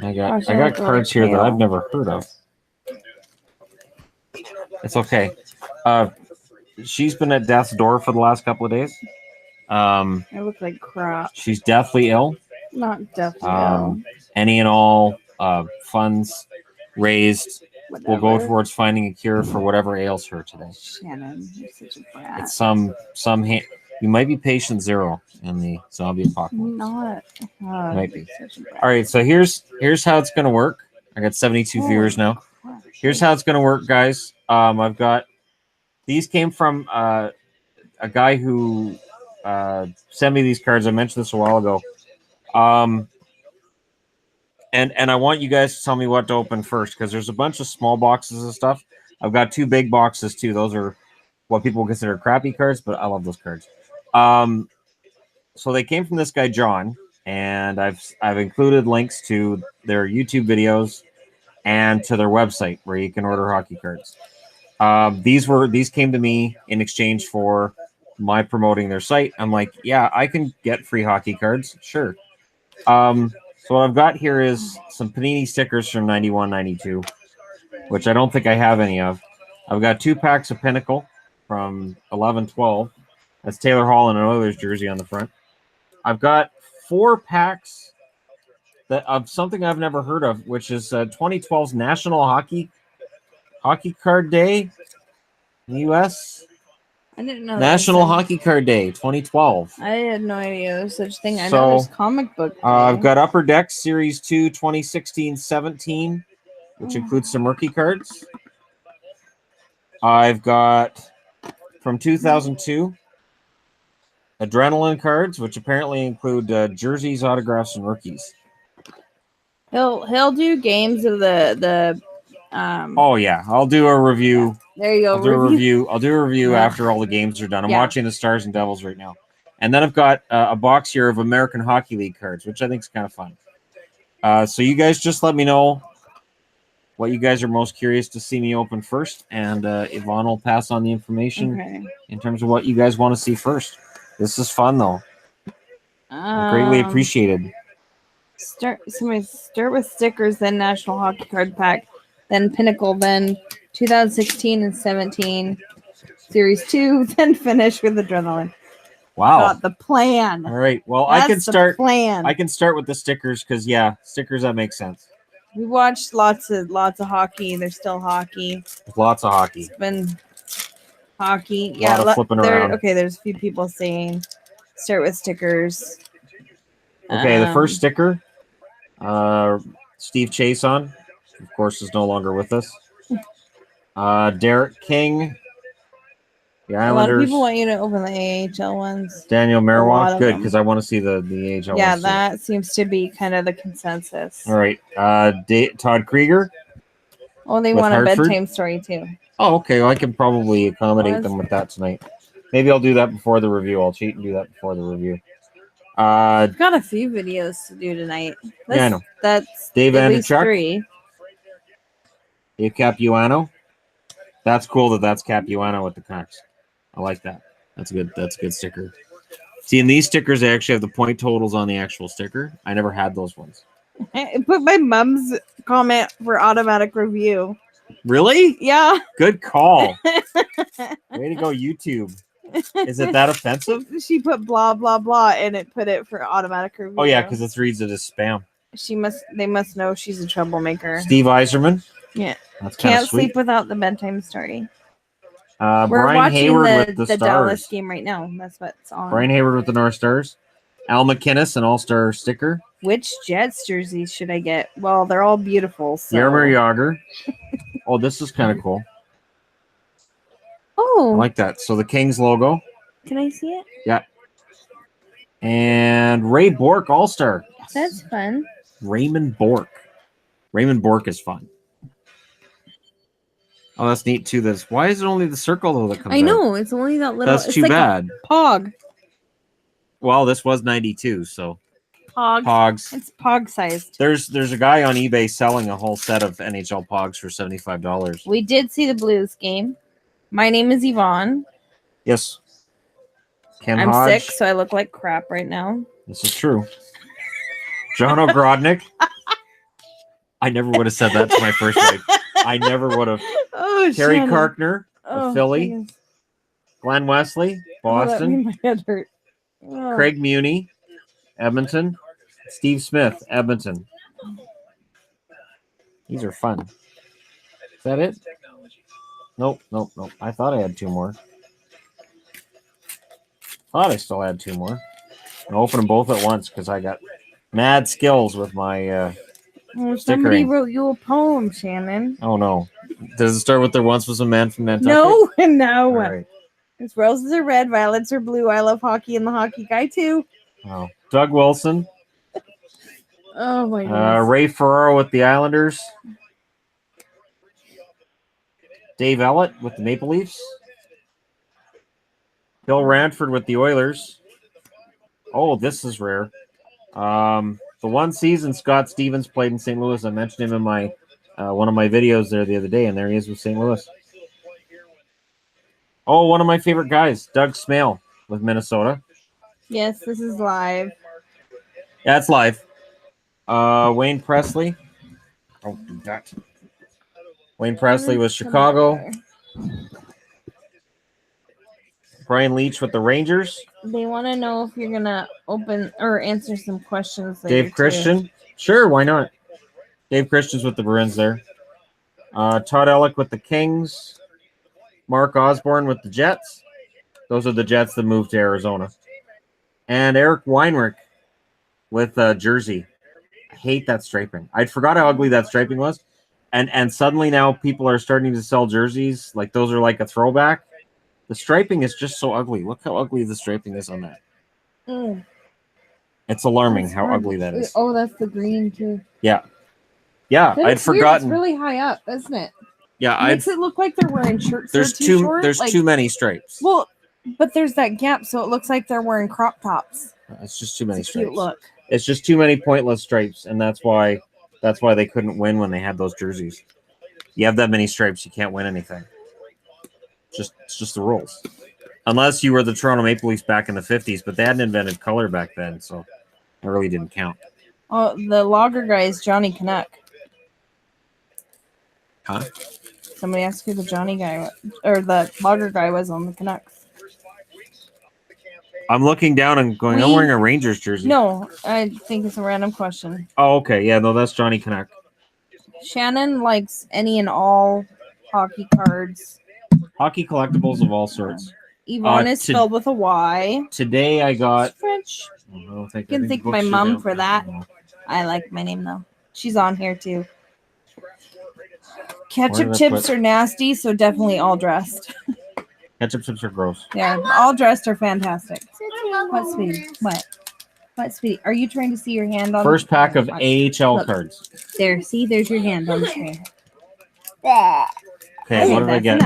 I got cards here that I've never heard of. It's okay. She's been at death's door for the last couple of days. I look like crap. She's deathly ill. Not deathly ill. Any and all funds raised will go Whatever. towards finding a cure for whatever ails her today. Shannon, you're such a brat. It's some you might be patient zero in the zombie apocalypse. Not. Might be. All right, so here's how it's gonna work. I got 72 viewers now. Here's how it's gonna work, guys. I've got these came from a guy who sent me these cards. I mentioned this a while ago. And I want you guys to tell me what to open first, because there's a bunch of small boxes of stuff. I've got 2 big boxes too. Those are what people consider crappy cards, but I love those cards. So they came from this guy John, and I've included links to their YouTube videos and to their website where you can order hockey cards. These came to me in exchange for my promoting their site. I'm like, yeah, I can get free hockey cards, sure. So what I've got here is some Panini stickers from 91-92, which I don't think I have any of. I've got 2 packs of Pinnacle from 11-12. That's Taylor Hall and an Oilers jersey on the front. I've got 4 packs of something I've never heard of, which is 2012's National Hockey Card Day in the U.S. I didn't know. National Hockey Card Day 2012. I had no idea there was such a thing. I know there's comic book. I've got Upper Deck Series 2 2016-17, which includes some rookie cards. I've got from 2002 Adrenaline cards, which apparently include jerseys, autographs, and rookies. He'll do games of the Oh yeah, I'll do a review. There you go. I'll do a review after all the games are done. I'm watching the Stars and Devils right now. And then I've got a box here of American Hockey League cards, which I think is kind of fun. So you guys just let me know what you guys are most curious to see me open first, and Yvonne will pass on the information in terms of what you guys want to see first. This is fun, though. Greatly appreciated. Start with stickers, then National Hockey Card Pack, then Pinnacle, then 2016 and 17 Series 2, then finish with Adrenaline. Wow. Got the plan. All right. Well, I can start with the stickers because stickers, that makes sense. We watched lots of hockey. There's still hockey. Lots of hockey. It's been hockey. A lot of flipping around. Okay, there's a few people saying start with stickers. Okay, the first sticker, Steve Chason, of course, is no longer with us. Derek King, the Islanders. A lot of people want you to open the AHL ones. Daniel Merwak, good, because I want to see the AHL Yeah, ones. that seems to be kind of the consensus. All right, Todd Krieger. Oh, they want a bedtime story too. Oh, okay. Well, I can probably accommodate them with that tonight. Maybe I'll do that before the review. I'll cheat and do that before the review. I've got a few videos to do tonight. I know. That's Dave at least Andrechuk. 3. Dave Capuano. That's cool that's Capuano with the Canucks. I like that. That's good. That's a good sticker. See, in these stickers, they actually have the point totals on the actual sticker. I never had those ones. I put my mom's comment for automatic review. Really? Yeah. Good call. Way to go, YouTube. Is it that offensive? She put blah blah blah and it put it for automatic review. Oh yeah, because it reads it as spam. They must know she's a troublemaker. Steve Yzerman. Yeah. That's Can't sleep without the bedtime story. We're Brian watching Hayward with the Stars. Dallas game right now. That's what's on. Brian Hayward with the North Stars. Al McInnes, an all-star sticker. Which Jets jerseys should I get? Well, they're all beautiful. So. Jaromir Jagr. Oh, this is kind of cool. Oh. I like that. So the Kings logo. Can I see it? Yeah. And Ray Bourque, all-star. That's fun. Raymond Bourque. Raymond Bourque is fun. Oh, that's neat too. Why is it only the circle though that comes out? I know. It's only that little. That's too bad. Pog. Well, this was 92, so. Pogs. It's pog sized. There's a guy on eBay selling a whole set of NHL Pogs for $75. We did see the Blues game. My name is Yvonne. Yes. I'm sick, so I look like crap right now. This is true. John Ogrodnik. I never would have said that to my first wife. I never would have. Oh, Terry Shannon. Karkner of Philly. Goodness. Glenn Wesley, Oh, that Boston. made my head hurt. Oh. Craig Muni, Edmonton. Steve Smith, Edmonton. These are fun. Is that it? Nope. I thought I had 2 more. Thought I still had 2 more. I'll open them both at once because I got mad skills with my Somebody stickering. wrote you a poem, Shannon. Oh no. Does it start with "There once was a man from Nantucket"? No, no. All right. His roses are red, violets are blue. I love hockey and the hockey guy too. Oh. Doug Wilson. Oh my goodness. Ray Ferraro with the Islanders. Dave Ellett with the Maple Leafs. Bill Ranford with the Oilers. Oh, this is rare. The one season Scott Stevens played in St. Louis. I mentioned him in my one of my videos there the other day, and there he is with St. Louis. Oh, one of my favorite guys, Doug Smale with Minnesota. Yes, this is live. Yeah, it's live. Wayne Presley. Oh, do that. Wayne Presley with Chicago. Brian Leach with the Rangers. They want to know if you're gonna open or answer some questions. Dave Christian. Sure, why not? Dave Christian's with the Bruins there. Todd Ellick with the Kings. Mark Osborne with the Jets. Those are the Jets that moved to Arizona. And Eric Weinrich with Jersey. I hate that striping. I forgot how ugly that striping was. And suddenly now people are starting to sell jerseys. Like those are like a throwback. The striping is just so ugly. Look how ugly the striping is on that. Mm. It's alarming That's how hard. ugly that is. Oh, that's the green too. Yeah, That's I'd weird. forgotten. It's really high up, isn't it? Yeah, It makes it look like they're wearing shirts. There's too short. There's like, too many stripes. Well, but there's that gap, so it looks like they're wearing crop tops. It's just too many It's a stripes. cute look. It's just too many pointless stripes, and that's why they couldn't win when they had those jerseys. You have that many stripes, you can't win anything. It's just the rules. Unless you were the Toronto Maple Leafs back in the 50s, but they hadn't invented color back then, so it really didn't count. Oh, the logger guy is Johnny Canuck. Huh? Somebody asked who the Johnny guy or the logger guy was on the Canucks. I'm looking down and going, I'm wearing a Rangers jersey. No, I think it's a random question. Oh, okay. Yeah, no, that's Johnny Canuck. Shannon likes any and all hockey cards. Hockey collectibles of all sorts. Yvonne is spelled with a Y. Today I got... French. Oh, You can thank my mom for that. I like my name, though. She's on here, too. Ketchup chips are nasty, so definitely all dressed. Ketchup chips are gross. Yeah, all dressed are fantastic. What, sweetie? What, sweetie? Are you trying to see your hand on First pack of AHL cards. There, see? There's your hand on the screen. Okay, what did I get?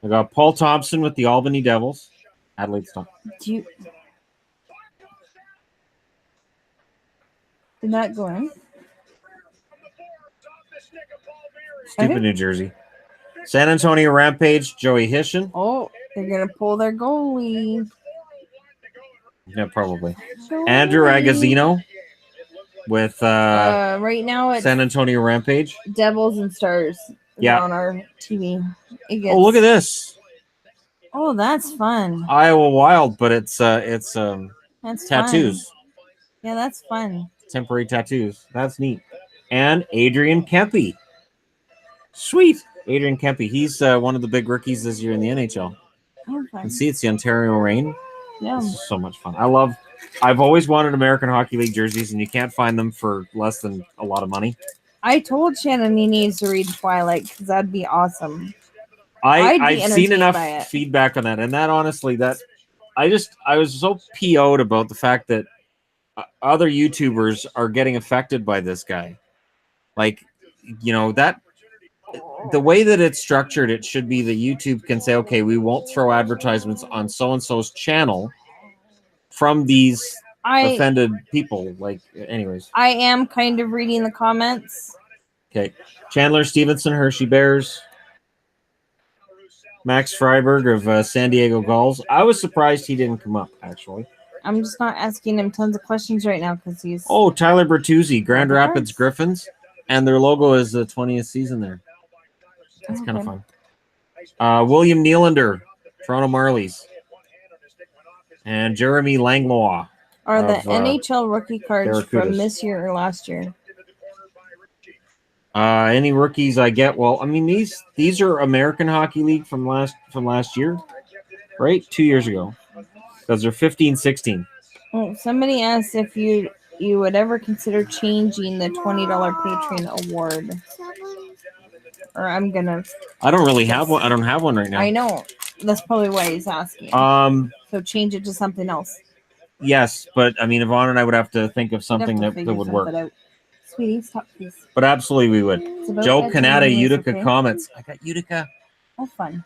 I got Paul Thompson with the Albany Devils. Adelaide Stone. Did that go in? Stupid New Jersey. San Antonio Rampage, Joey Hishin. Oh, they're going to pull their goalie. Yeah, probably. Andrew Agazzino with right now it's San Antonio Rampage. Devils and Stars. Yeah. On our TV. Oh, look at this. Oh, that's fun. Iowa Wild, but it's that's tattoos. Fun. Yeah, that's fun. Temporary tattoos. That's neat. And Adrian Kempe. Sweet. Adrian Kempe. He's one of the big rookies this year in the NHL. Oh, you can see it's the Ontario Reign. Yeah. This is so much fun. I've always wanted American Hockey League jerseys, and you can't find them for less than a lot of money. I told Shannon he needs to read Twilight because that'd be awesome. I've seen enough feedback on that, and that honestly, I was so PO'd about the fact that other YouTubers are getting affected by this guy. Like, you know, that the way that it's structured, it should be that YouTube can say, okay, we won't throw advertisements on so-and-so's channel from these offended people. Like, anyways. I am kind of reading the comments. Okay. Chandler Stevenson, Hershey Bears. Max Freiberg of San Diego Gulls. I was surprised he didn't come up, actually. I'm just not asking him tons of questions right now because he's. Oh, Tyler Bertuzzi, Grand the Rapids cards. Griffins, and their logo is the 20th season there. That's kind of Okay. fun. William Nylander, Toronto Marlies, and Jeremy Langlois. Are the of, NHL rookie cards Barracudas. from this year or last year? Any rookies I get? Well, I mean these are American Hockey League from last year, right? 2 years ago, because they're 15-16. Oh, somebody asked if you would ever consider changing the $20 Patreon award. Or I'm gonna. I don't really have one. I don't have one right now. I know. That's probably why he's asking. So change it to something else. Yes, but I mean, Yvonne and I would have to think of You'd something have to that figure would work. something out. Sweetie, stop, please. But absolutely, we would. Joe bedtime Canada, anyways, Utica okay? Comets. I got Utica. Have fun.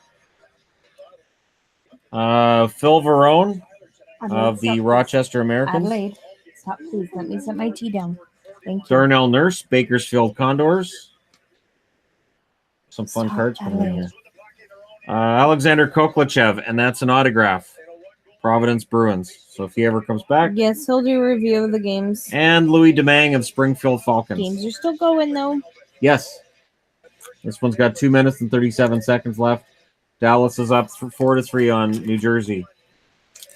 Phil Verone Adelaide, of the stop, Rochester Americans. Adelaide, stop, please. Let me set my tea down. Thank you. Darnell Nurse, Bakersfield Condors. Some fun Stop, cards coming in Adelaide. here. Alexander Koklachev, and that's an autograph. Providence Bruins. So if he ever comes back. Yes, he'll do a review of the games. And Louis Domingue of Springfield Falcons. Games are still going, though. Yes. This one's got 2 minutes and 37 seconds left. Dallas is up 4-3 on New Jersey.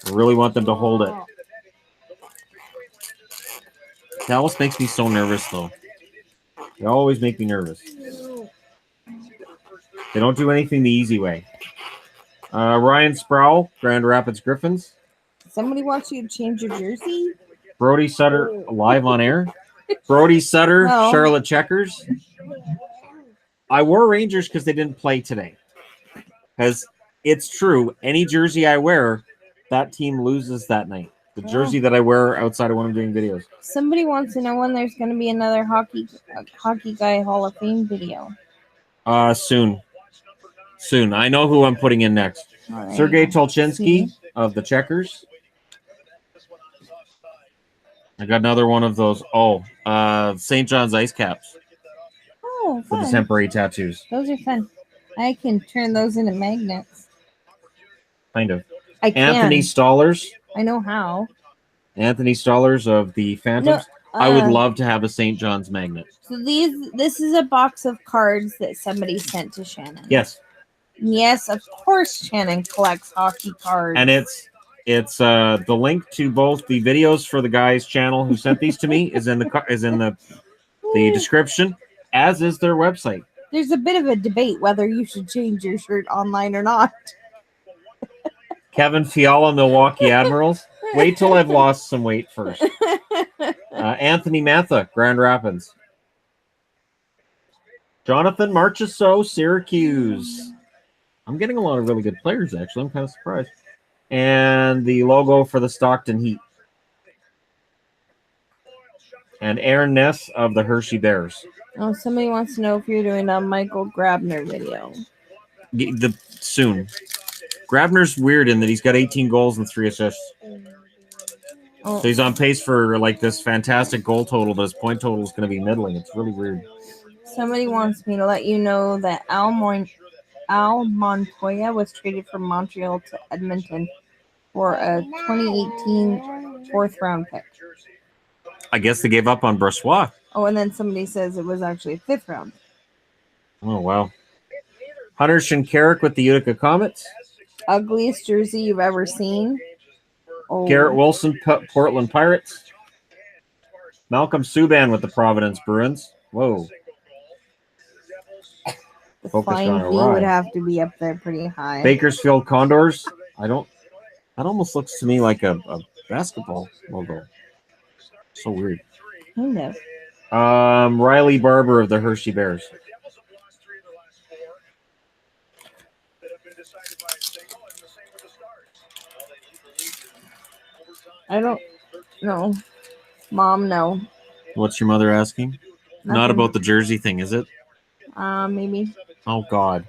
I really want them to hold it. Dallas makes me so nervous, though. They always make me nervous. They don't do anything the easy way. Ryan Sproul, Grand Rapids Griffins. Somebody wants you to change your jersey? Brody Sutter, live on air. Brody Sutter, No. Charlotte Checkers. I wore Rangers because they didn't play today. Because it's true, any jersey I wear, that team loses that night. The jersey that I wear outside of when I'm doing videos. Somebody wants to know when there's going to be another hockey guy Hall of Fame video. Soon. I know who I'm putting in next. Right. Sergei Tolchinsky of the Checkers. I got another one of those. St. John's Ice Caps. Oh, For the fun. temporary tattoos. Those are fun. I can turn those into magnets. Kind of. I can. Anthony Stollers. I know how. Anthony Stollers of the Phantoms. No, I would love to have a St. John's magnet. So this is a box of cards that somebody sent to Shannon. Yes. Yes, of course Shannon collects hockey cards. And it's the link to both the videos for the guy's channel who sent these to me is in the description, as is their website. There's a bit of a debate whether you should change your shirt online or not. Kevin Fiala, Milwaukee Admirals. Wait till I've lost some weight first. Anthony Matha, Grand Rapids. Jonathan Marchessault, Syracuse. I'm getting a lot of really good players, actually. I'm kind of surprised. And the logo for the Stockton Heat. And Aaron Ness of the Hershey Bears. Oh, somebody wants to know if you're doing a Michael Grabner video. Soon. Grabner's weird in that he's got 18 goals and 3 assists. Oh. So he's on pace for like this fantastic goal total, but his point total is going to be middling. It's really weird. Somebody wants me to let you know that Al Montoya was traded from Montreal to Edmonton for a 2018 4th-round pick. I guess they gave up on Brossois. Oh, and then somebody says it was actually a 5th round. Oh, wow. Hunter Shinkarik with the Utica Comets. Ugliest jersey you've ever seen. Oh. Garrett Wilson, Portland Pirates. Malcolm Subban with the Providence Bruins. Whoa. The Focused flying on a V ride. would have to be up there pretty high. Bakersfield Condors. That almost looks to me like a basketball logo. So weird. Kind of. Riley Barber of the Hershey Bears. I don't know. Mom, no. What's your mother asking? Not Nothing. about the jersey thing, is it? Maybe. Oh, God.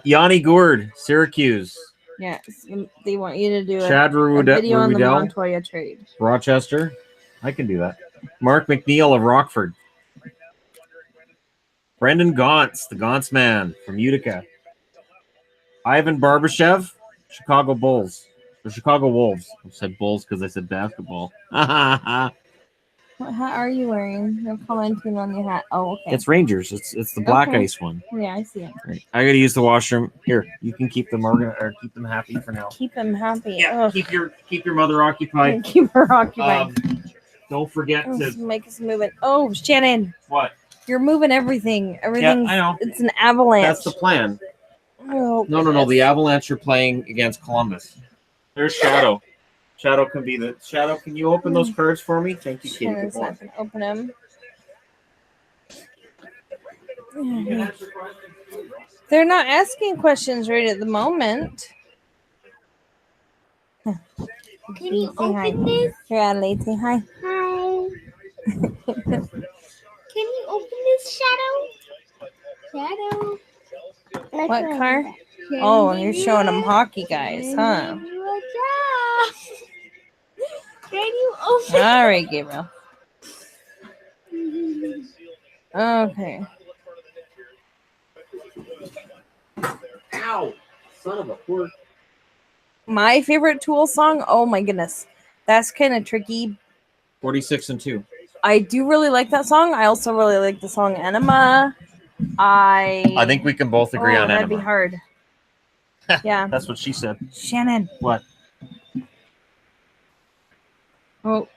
Yanni Gourde, Syracuse. Yes. They want you to do Chad a video on the Rudell, Montoya trade. Rochester. I can do that. Mark McNeil of Rockford. Brendan Gauntz, the Gauntz man from Utica. Ivan Barbashev, Chicago Bulls. The Chicago Wolves. I said Bulls because I said basketball. What hat are you wearing? You're commenting on your hat. Oh, okay. It's Rangers. It's the black ice one. Yeah, I see it. Right. I gotta use the washroom. Here, you can keep them or keep them happy for now. Keep them happy. Yeah, keep your mother occupied. Keep her occupied. Don't forget to make us move it. Oh, Shannon. What? You're moving everything. Everything's, I know. It's an avalanche. That's the plan. Oh, No. The Avalanche are playing against Columbus. There's Shadow. Shadow, can you open those cards for me? Thank you, Katie. Shannon's not going to open them. They're not asking questions right at the moment. Can you open this? Here, Adelaide, say hi. Hi. Can you open this, Shadow? What car? Oh, you're showing them hockey guys, huh? Can you open? All right, Gabriel. Okay. Ow! Son of a pork. My favorite Tool song? Oh my goodness. That's kind of tricky. 46-2. I do really like that song. I also really like the song Enema. I think we can both agree on that'd Enema. be hard. Yeah. That's what she said. Shannon. What? Oh.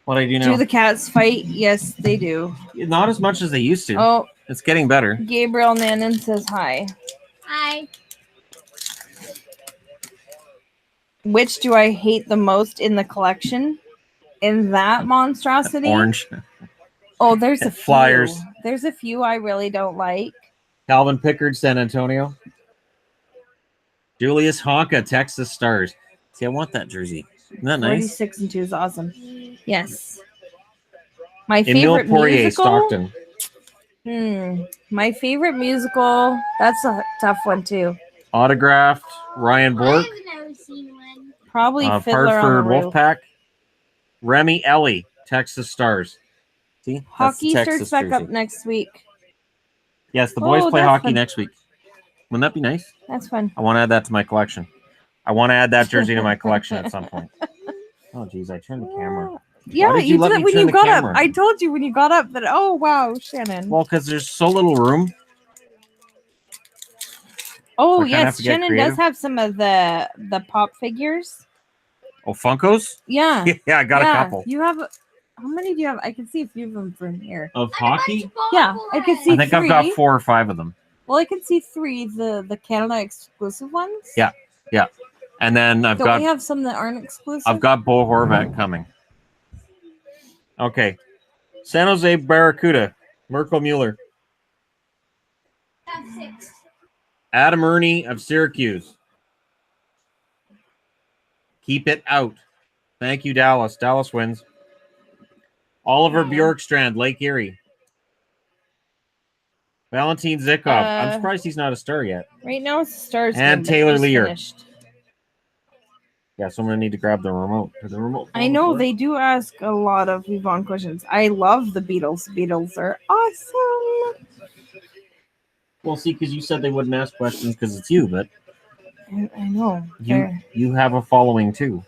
What I do now? Do the cats fight? Yes, they do. Not as much as they used to. Oh. It's getting better. Gabriel Nanan says hi. Hi. Which do I hate the most in the collection? In that monstrosity? Orange. Oh, there's a few. Flyers. There's a few I really don't like. Calvin Pickard, San Antonio. Julius Honka, Texas Stars. See, I want that jersey. Isn't that nice? 46-2 is awesome. Yes. My Emile favorite Poirier, musical. Stockton. My favorite musical. That's a tough one too. Autographed, Ryan Bork. I've never seen one. Probably Fiddler Hartford on the Roof. Wolfpack. Remy Ellie, Texas Stars. See? That's Hockey the starts Texas back up jersey. next week. Yes, the boys play that's hockey fun. next week. Wouldn't that be nice? That's fun. I want to add that to my collection. I want to add that jersey to my collection at some point. Oh, geez, I turned the camera. Yeah, Why did you let did it me when turn you the got camera? up. I told you when you got up that, oh, wow, Shannon. Well, because there's so little room. Oh, I kinda have yes, to get Shannon creative. does have some of the pop figures. Oh, Funkos? Yeah. Yeah, I got a couple. You have, how many do you have? I can see a few of them from here. Of hockey? Yeah, I can see I think I've got 4 or 5 of them. Well, I can see 3, the Canada exclusive ones. Yeah. And then Don't we have some that aren't exclusive? I've got Bo Horvat coming. Okay. San Jose Barracuda, Mirko Mueller. Have 6. Adam Ernie of Syracuse. Keep it out. Thank you, Dallas. Dallas wins. Oliver Bjorkstrand, Lake Erie. Valentin Zykov. I'm surprised he's not a star yet. Right now it's the Stars. And game, but Taylor just Lear. finished. Yeah, so I'm going to need to grab the remote. The remote I know they do ask a lot of Yvonne questions. I love the Beatles. Beatles are awesome. Well, see, because you said they wouldn't ask questions because it's you, but I know. you have a following too.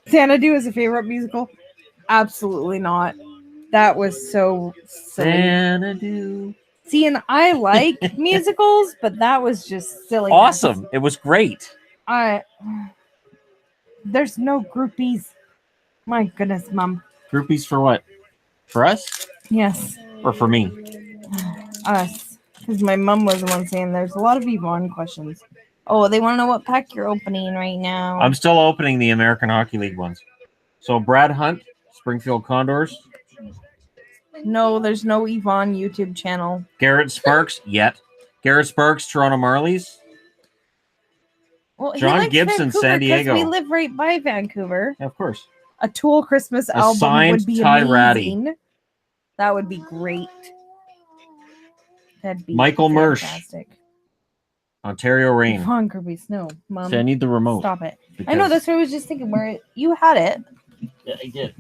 Xanadu is a favorite musical? Absolutely not. That was so silly. Xanadu. See, and I like musicals, but that was just silly. Awesome. It was great. There's no groupies. My goodness, Mom. Groupies for what? For us? Yes. Or for me? Us. Because my mom was the one saying there's a lot of Yvonne questions. Oh, they want to know what pack you're opening right now. I'm still opening the American Hockey League ones. So Brad Hunt, Springfield Condors. No, there's no Yvonne YouTube channel. Garrett Sparks, yet. Garrett Sparks, Toronto Marlies. Well, John he likes Gibson, Vancouver San Diego. We live right by Vancouver. Yeah, of course. A Tool Christmas album signed would be Ty amazing. That would be great. That'd be Michael Mersch. fantastic. Ontario Reign. Yvonne groupies. No, Mom. See, I need the remote. Stop it. I know, that's what I was just thinking. Where you had it. Yeah, I did.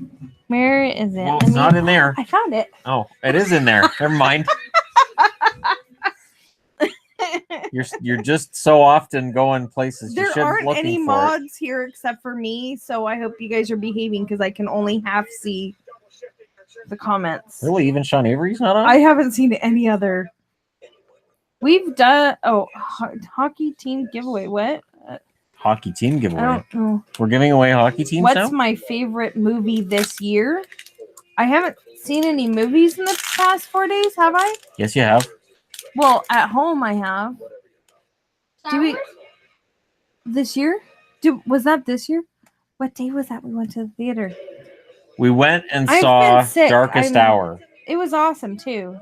Where is it? Well, it's not in there. I found it. Oh, it is in there. Never mind. You're just so often going places you There shouldn't aren't looking any for it. mods here except for me, so I hope you guys are behaving because I can only half see the comments. Really, even Sean Avery's not on? I haven't seen any other. We've done hockey team giveaway. What? Hockey team I giveaway. don't know. We're giving away hockey teams What's now? my favorite movie this year? I haven't seen any movies in the past 4 days, have I? Yes, you have. Well, at home I have. Do we this year? Was that this year? What day was that we went to the theater? We went and I've saw been sick. Darkest Hour. It was awesome too.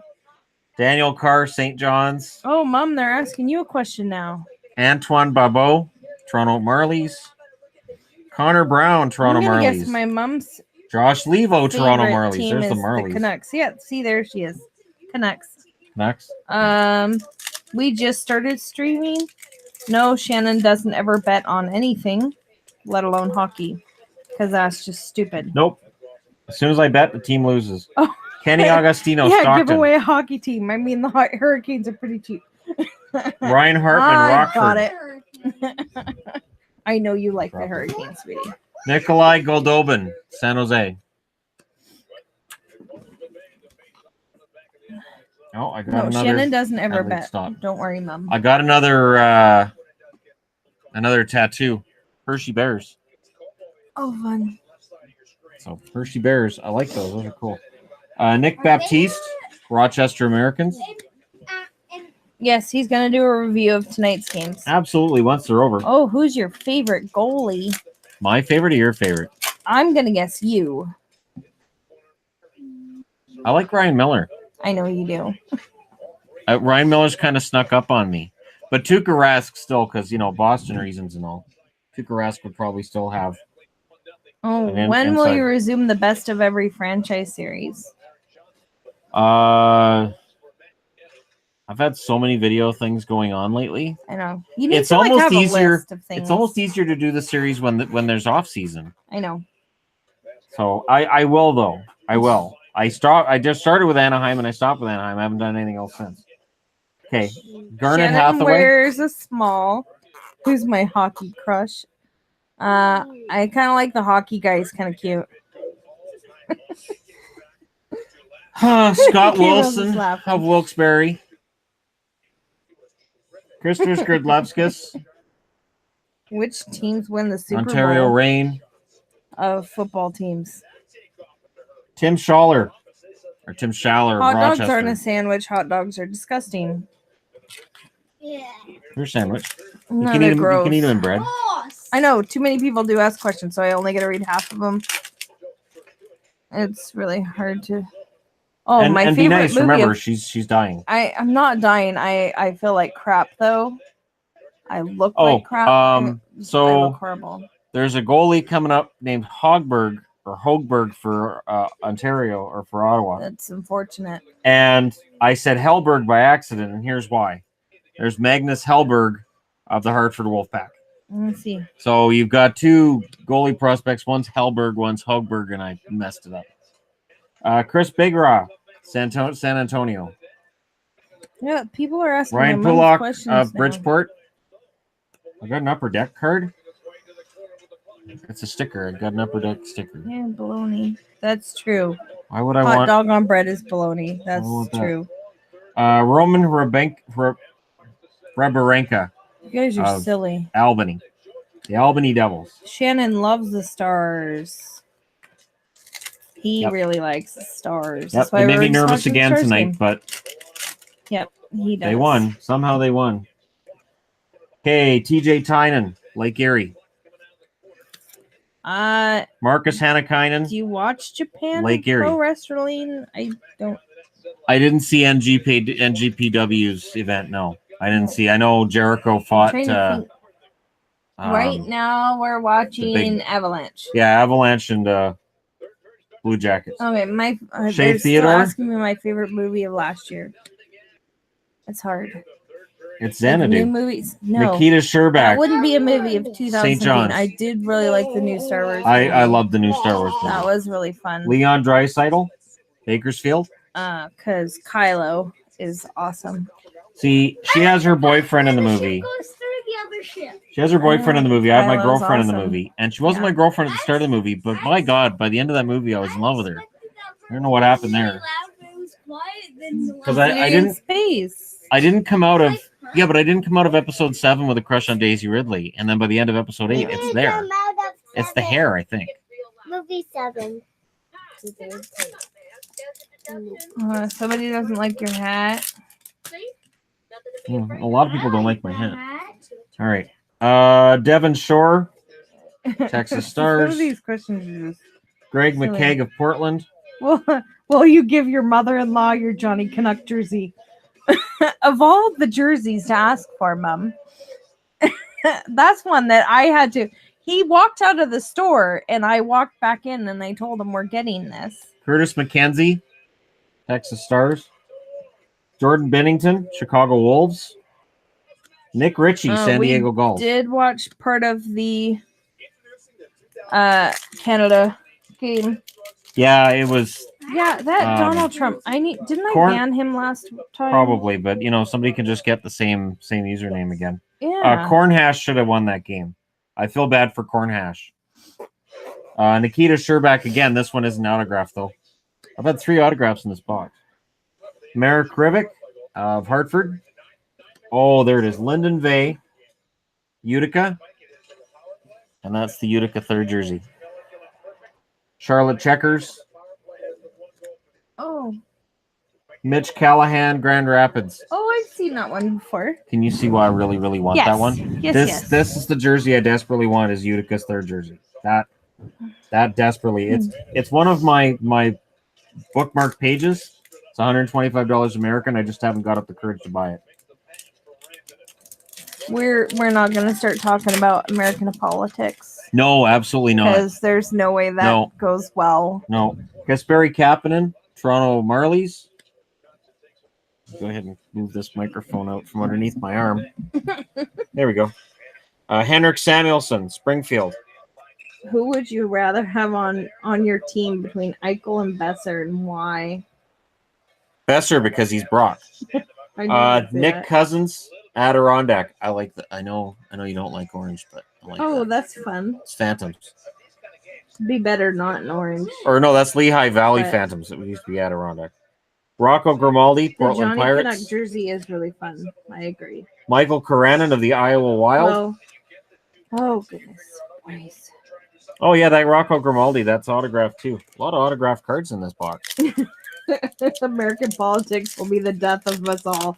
Daniel Carr, St. John's. Oh, Mom, they're asking you a question now. Antoine Babeau, Toronto Marlies. Connor Brown, Toronto I'm gonna guess Marlies. my mom's Josh Levo, Toronto favorite Marlies. team There's the is Marlies. Canucks. Yeah, see there she is. Canucks. Next. We just started streaming. No, Shannon doesn't ever bet on anything, let alone hockey, because that's just stupid. Nope. As soon as I bet, the team loses. Oh. Kenny Agostino, Yeah, Stockton. give away a hockey team. I mean, the Hurricanes are pretty cheap. Ryan Hartman, I Rockford. got it. I know you like the Hurricanes, sweetie. Nikolai Goldobin, San Jose. Oh, I got No, another. Shannon doesn't ever Adelaide, bet. stop. Don't worry, Mom. I got another tattoo. Hershey Bears. Oh, fun. So Hershey Bears, I like those. Those are cool. Nick Baptiste, Rochester Americans. Yes, he's going to do a review of tonight's games. Absolutely, once they're over. Oh, who's your favorite goalie? My favorite or your favorite? I'm going to guess you. I like Ryan Miller. I know you do. Ryan Miller's kind of snuck up on me. But Tuukka Rask still, because, Boston reasons and all. Tuukka Rask would probably still have. Oh, when will you resume the best of every franchise series? I've had so many video things going on lately. I know. You need to have a list of things. It's almost easier to do the series when there's off season. I know. So I will though. I will. I just started with Anaheim and I stopped with Anaheim. I haven't done anything else since. Okay. Garnet Shannon Hathaway. wears a small. Who's my hockey crush? I kind of like the hockey guy. He's kind of cute. Scott Wilson of Wilkes-Barre. Christopher Skrdlevskis. Which teams win the Super Ontario Bowl Reign. of football teams? Tim Schaller. Or Tim Schaller Hot of dogs Rochester. aren't a sandwich. Hot dogs are disgusting. Yeah. They're a sandwich. No, You can eat them in bread. I know. Too many people do ask questions, so I only get to read half of them. It's really hard to. Oh, and my favorite be nice. movie. Remember, she's dying. I'm not dying. I feel like crap though. I look like crap. So I look horrible. There's a goalie coming up named Hogberg for Ontario or for Ottawa. That's unfortunate. And I said Hellberg by accident, and here's why. There's Magnus Hellberg of the Hartford Wolfpack. Let's see. So you've got two goalie prospects. One's Hellberg, one's Hogberg, and I messed it up. Chris Bigraw, San Antonio. Yeah, people are asking Ryan my mom's Pullock questions of now. Bridgeport. I got an upper deck card. It's a sticker. I got an upper deck sticker. Yeah, bologna. That's true. Why would I Hot want dog on bread is bologna. That's want that? true. Roman Rebarenka, You guys are silly. Albany. The Albany Devils. Shannon loves the Stars. He really likes the Stars. Yep, they made me nervous again tonight, but yep, he does. they won. Somehow they won. Okay, TJ Tynan, Lake Erie. Marcus Hannakainen. Do you watch Japan Lake Erie. Pro Wrestling? I don't. I didn't see NGPW's event. No, I didn't see. I know Jericho fought. Right now, we're watching Avalanche. Yeah, Avalanche and Blue Jackets. Okay, Shea they're still Theodore? asking me my favorite movie of last year. It's hard. It's New Xanadu. movies. No, Nikita that Sherbak. wouldn't be a movie of 2017. St. John's. I did really like the new Star Wars. I love the new Star Wars That movie. was really fun. Leon Draisaitl, Bakersfield. Because Kylo is awesome. See, she has her boyfriend in the movie. Goes through the other ship. She has her boyfriend in the movie. I have my That was girlfriend in the awesome. movie. And she wasn't Yeah. my girlfriend at the start of the movie, but my God, by the end of that movie, I was in love with her. I don't know what happened there. Because I didn't Space. I didn't come out of but I didn't come out of episode 7 with a crush on Daisy Ridley. And then by the end of episode 8, it's there. It's the hair, I think. Movie 7. Somebody doesn't like your hat. A lot of people don't like my hat. All right. Devon Shore, Texas Some Stars. of these questions are just Greg silly. McKegg of Portland. Will you give your mother-in-law your Johnny Canuck jersey? Of all the jerseys to ask for, Mom, that's one that I had to. He walked out of the store, and I walked back in, and I told him we're getting this. Curtis McKenzie, Texas Stars. Jordan Bennington, Chicago Wolves. Nick Ritchie, San Diego Gulls. Did watch part of the Canada game. Yeah, it was Yeah, that Donald Trump. Didn't I ban him last time? probably, but somebody can just get the same username again. Yeah. Cornhash should have won that game. I feel bad for Cornhash. Nikita Sherback again. This one isn't autographed though. I've had 3 autographs in this box. Marek Rivik of Hartford. Oh, there it is. Lyndon Vay, Utica. And that's the Utica 3rd jersey. Charlotte Checkers. Oh. Mitch Callahan, Grand Rapids. Oh, I've seen that one before. Can you see why I really, really want that one? Yes. This is the jersey I desperately want, is Utica's 3rd jersey. That desperately. It's one of my bookmark pages. It's $125 American. I just haven't got up the courage to buy it. We're not going to start talking about American politics. No, absolutely not. Because there's no way that goes well. No. Kasperi Kapanen, Toronto Marlies. Go ahead and move this microphone out from underneath my arm. There we go. Henrik Samuelsson, Springfield. Who would you rather have on your team between Eichel and Besser, and why? Besser, because he's Brock. Nick Cousins, Adirondack. I like that. I know you don't like orange, but I like that. That's fun. It's Phantoms. Be better not in orange. Or no, that's Lehigh Valley Phantoms. It used to be Adirondack. Rocco Grimaldi, Portland the Pirates. Johnny Canuck jersey is really fun. I agree. Michael Karanen of the Iowa Wild. Oh goodness. Nice. Oh yeah, that Rocco Grimaldi, that's autographed too. A lot of autographed cards in this box. American politics will be the death of us all.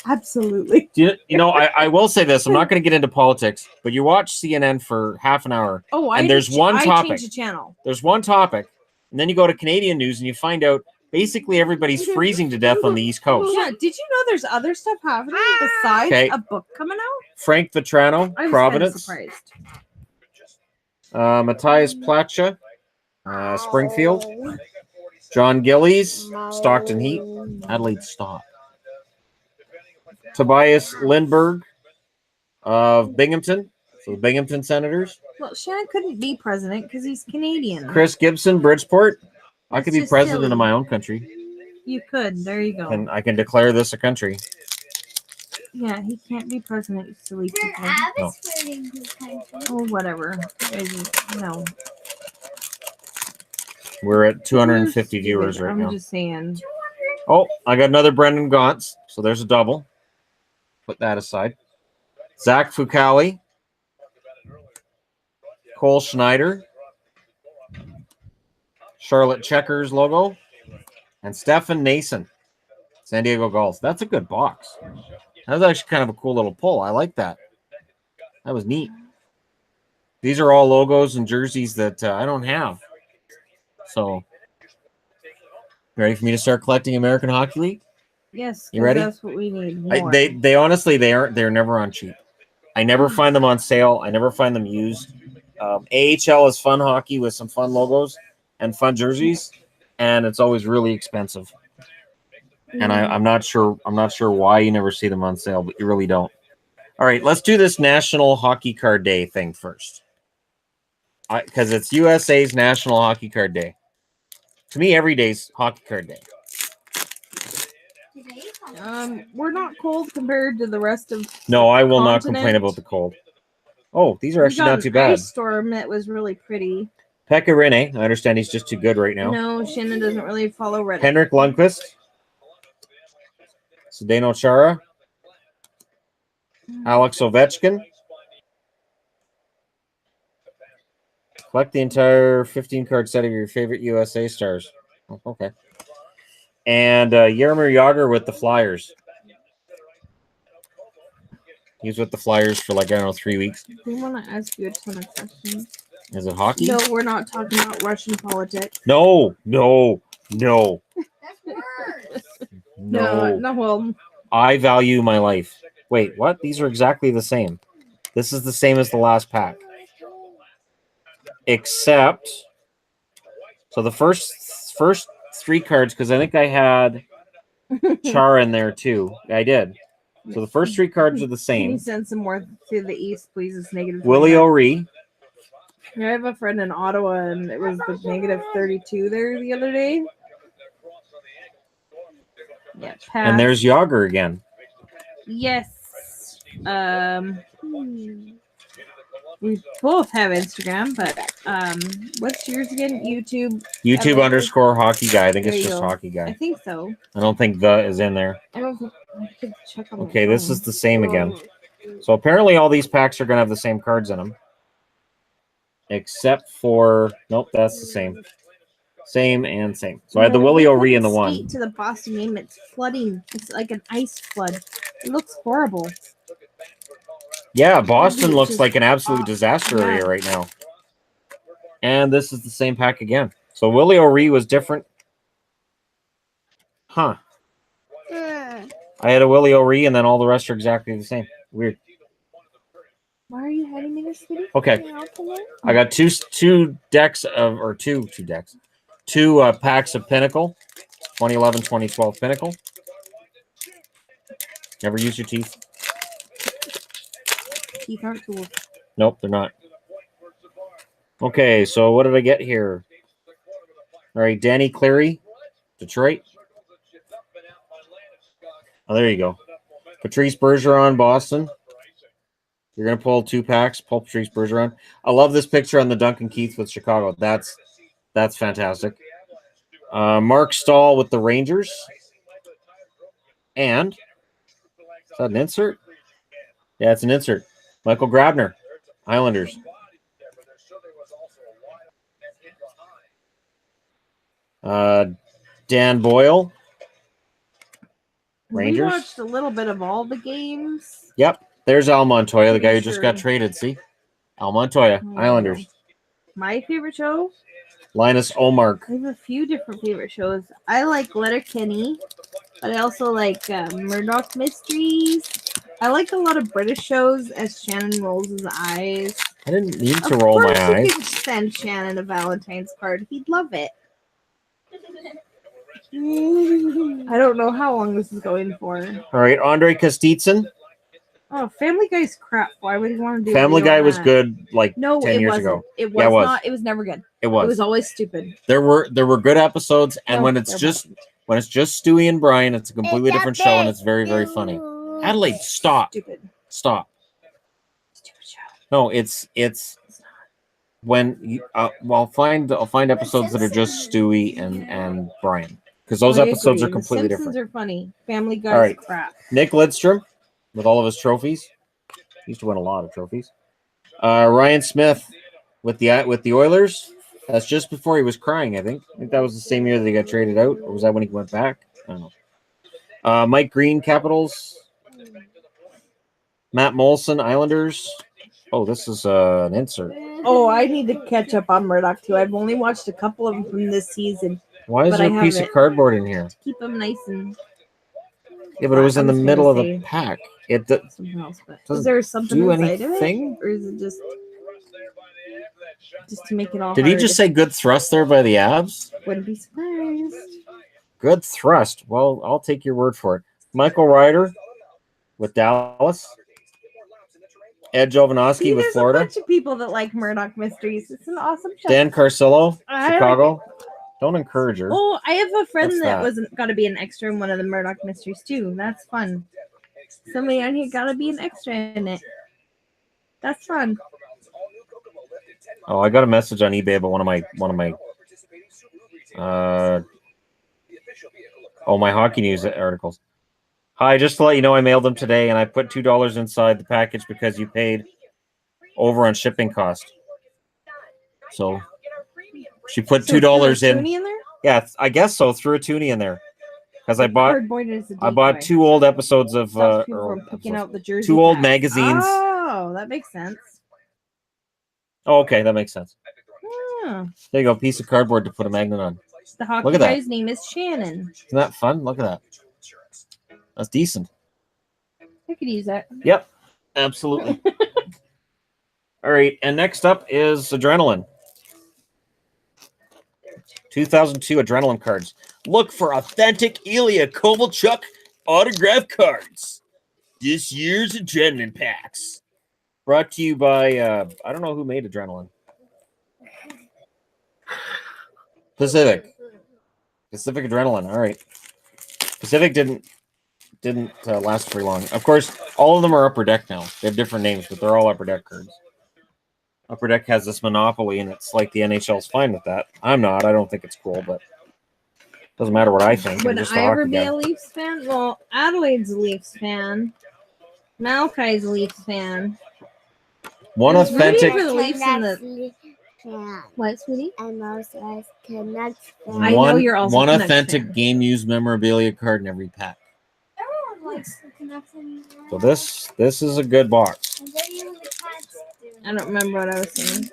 Absolutely. I will say this. I'm not going to get into politics, but you watch CNN for half an hour. Oh, and there's one topic. I changed the channel. There's one topic, and then you go to Canadian news and you find out basically everybody's freezing to death on the East Coast. Yeah. Did you know there's other stuff happening besides a book coming out? Frank Vetrano, I was Providence. Kind of surprised. Matthias Platcha, Springfield. John Gillies, Stockton Heat. Adelaide Stop. Tobias Lindbergh of Binghamton. So the Binghamton Senators. Well, Shannon couldn't be president because he's Canadian. Chris Gibson, Bridgeport. I could be just president silly. of my own country. You could. There you go. And I can declare this a country. Yeah, he can't be president, you silly people. No. Oh, whatever. No. We're at 250 viewers right now. I'm just saying. Oh, I got another Brendan Gaunce. So there's a double. Put that aside. Zach Fucali. Cole Schneider. Charlotte Checkers logo. And Stefan Nason. San Diego Gulls. That's a good box. That was actually kind of a cool little pull. I like that. That was neat. These are all logos and jerseys that I don't have. So, ready for me to start collecting American Hockey League? Yes. You ready? That's what we need. More. They honestly, they're never on cheap. I never find them on sale. I never find them used. AHL is fun hockey with some fun logos and fun jerseys, and it's always really expensive. And I'm not sure why you never see them on sale, but you really don't. All right, let's do this National Hockey Card Day thing first. Because it's USA's National Hockey Card Day. To me, every day's Hockey Card Day. We're not cold compared to the rest of. No, I will not Continent. complain about the cold. Oh, these are We actually got not too an bad. ice storm that was really pretty. Pekka Rinne. I understand he's just too good right now. No, Shannon doesn't really follow Reddit. Henrik Lundqvist. Zdeno Chara. Alex Ovechkin. Collect the entire 15-card set of your favorite USA stars. Oh, okay. And Jaromir Jagr with the Flyers. He was with the Flyers for like, I don't know, 3 weeks. We want to ask you a ton of questions. Is it hockey? No, we're not talking about Russian politics. No, no, no. That's worse. No. No, well, I value my life. Wait, what? These are exactly the same. This is the same as the last pack. Except, so the first 3 cards, because I think I had Chara in there too. I did. So the first 3 cards are the Can you same. send some more to the east, please? It's negative. Willie 29. O'Ree. I have a friend in Ottawa, and it was the negative 32 there the other day. Yeah, pass. And there's Jagr again. Yes. We both have Instagram, but what's yours again? YouTube. YouTube _ hockey guy. I think There it's you just go. hockey I guy. think so. I don't think the is in there. I don't think I could check on my Okay, this phone. is the same again. So apparently all these packs are going to have the same cards in them. Except for, nope, that's the same. Same and same. So I had the Willie O'Ree in the one. Skate to the Boston game. It's flooding. It's like an ice flood. It looks horrible. Yeah, Boston Maybe looks it's like an just absolute off. disaster Yeah. area right now. And this is the same pack again. So Willie O'Ree was different. Huh. I had a Willie O'Ree and then all the rest are exactly the same. Weird. Why are you hiding me this video? Okay. Can I open it? I got two decks of, or two decks. 2 packs of Pinnacle. 2011, 2012 Pinnacle. Never use your teeth. Teeth aren't tools. Nope, they're not. Okay, so what did I get here? All right, Danny Cleary, Detroit. Oh, there you go. Patrice Bergeron, Boston. You're going to pull 2 packs. Pull Patrice Bergeron. I love this picture on the Duncan Keith with Chicago. That's fantastic. Mark Stahl with the Rangers. And is that an insert? Yeah, it's an insert. Michael Grabner, Islanders. Dan Boyle, Rangers. We watched a little bit of all the games. Yep, there's Al Montoya, the guy who just Sure. got traded. See? Al Montoya, Oh, Islanders. My favorite show? Linus Omark. I have a few different favorite shows. I like Letterkenny, but I also like Murdoch Mysteries. I like a lot of British shows as Shannon rolls his eyes. I didn't need to Of roll my course eyes. You could send Shannon a Valentine's card. He'd love it. I don't know how long this is going for. All right, Andre Kostitsyn. Oh, Family Guy's crap. Why would he want to do? a Family video Guy on was that? good like No, 10 it years wasn't. ago. It was Yeah, it was. not. It was never good. It It was. was always stupid. There were good episodes, and No, when it's there just Stewie and Brian, it's a completely It's a different show, and big it's very, very funny. news. Adelaide, stop. Stupid. Stop. Stupid show. No, it's when you I'll find episodes that are just Stewie and Brian, because those I episodes agree. are completely The Simpsons different. are funny. Family Guy's All right. crap. Nick Lidstrom with all of his trophies. He used to win a lot of trophies. Ryan Smith with the Oilers. That's just before he was crying, I think. I think that was the same year that he got traded out, or was that when he went back? I don't know. Mike Green, Capitals. Matt Molson, Islanders. Oh, this is an insert. Oh, I need to catch up on Murdoch too. I've only watched a couple of them from this season. Why is But there I a piece have of it. cardboard in here? Keep them nice and Yeah, but it was in I the was gonna middle of the say- pack. It something else. But Doesn't is there something do inside of anything? it, or is it just to make it all? Did he hard? just say good thrust there by the Avs? Wouldn't be surprised. Good thrust. Well, I'll take your word for it. Michael Ryder with Dallas. Ed Jovanovski See, with there's Florida. a bunch of people that like Murdoch Mysteries. It's an awesome show. Dan Carcillo, I Chicago. Don't encourage her. Oh, I have a friend What's that that? wasn't got to be an extra in one of the Murdoch mysteries too. That's fun. Somebody on here got to be an extra in it. That's fun. Oh, I got a message on eBay about one of my my hockey news articles. Hi, just to let you know, I mailed them today, and I put $2 inside the package because you paid over on shipping cost. So she put $2 in. Toonie in there? Yeah, I guess so. Threw a toonie in there because I I bought 2 old episodes of Stops people from picking out the jersey 2 old packs. magazines. Oh, that makes sense. Oh, okay, that makes sense. Oh, There you go, piece of cardboard to put a magnet on. the hockey Look at that. guy's name is Shannon. Isn't that fun? Look at that. That's decent. I could use that. Yep, absolutely. All right, and next up is Adrenaline. 2002 Adrenaline cards. Look for authentic Ilya Kovalchuk autograph cards. This year's Adrenaline packs. Brought to you by, I don't know who made Adrenaline. Pacific Adrenaline. All right. Pacific didn't last very long. Of course, all of them are Upper Deck now. They have different names, but they're all Upper Deck cards. Upper Deck has this monopoly, and it's like the NHL's fine with that. I'm not. I don't think it's cool, but doesn't matter what I think. Would I'm just I a ever hockey be guy. a Leafs fan? Well, Adelaide's a Leafs fan. Malachi's a Leafs fan. One There's Rudy authentic. for the Leafs and the fan. what, sweetie? I'm also a Canucks fan. I know you're also one a Canucks authentic fan. game used memorabilia card in every pack. Everyone likes the Canucks and So this is a good box. I don't remember what I was saying.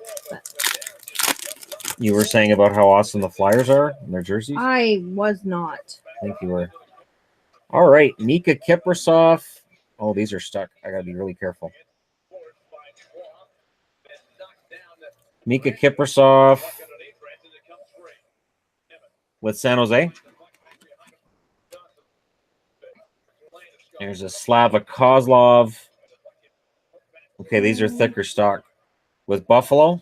You were saying about how awesome the Flyers are and their jerseys. I was not. I think you were. All right, Mika Kiprasov. Oh, these are stuck. I gotta be really careful. Mika Kiprasov with San Jose. There's a Slava Kozlov. Okay, these are thicker stock. With Buffalo.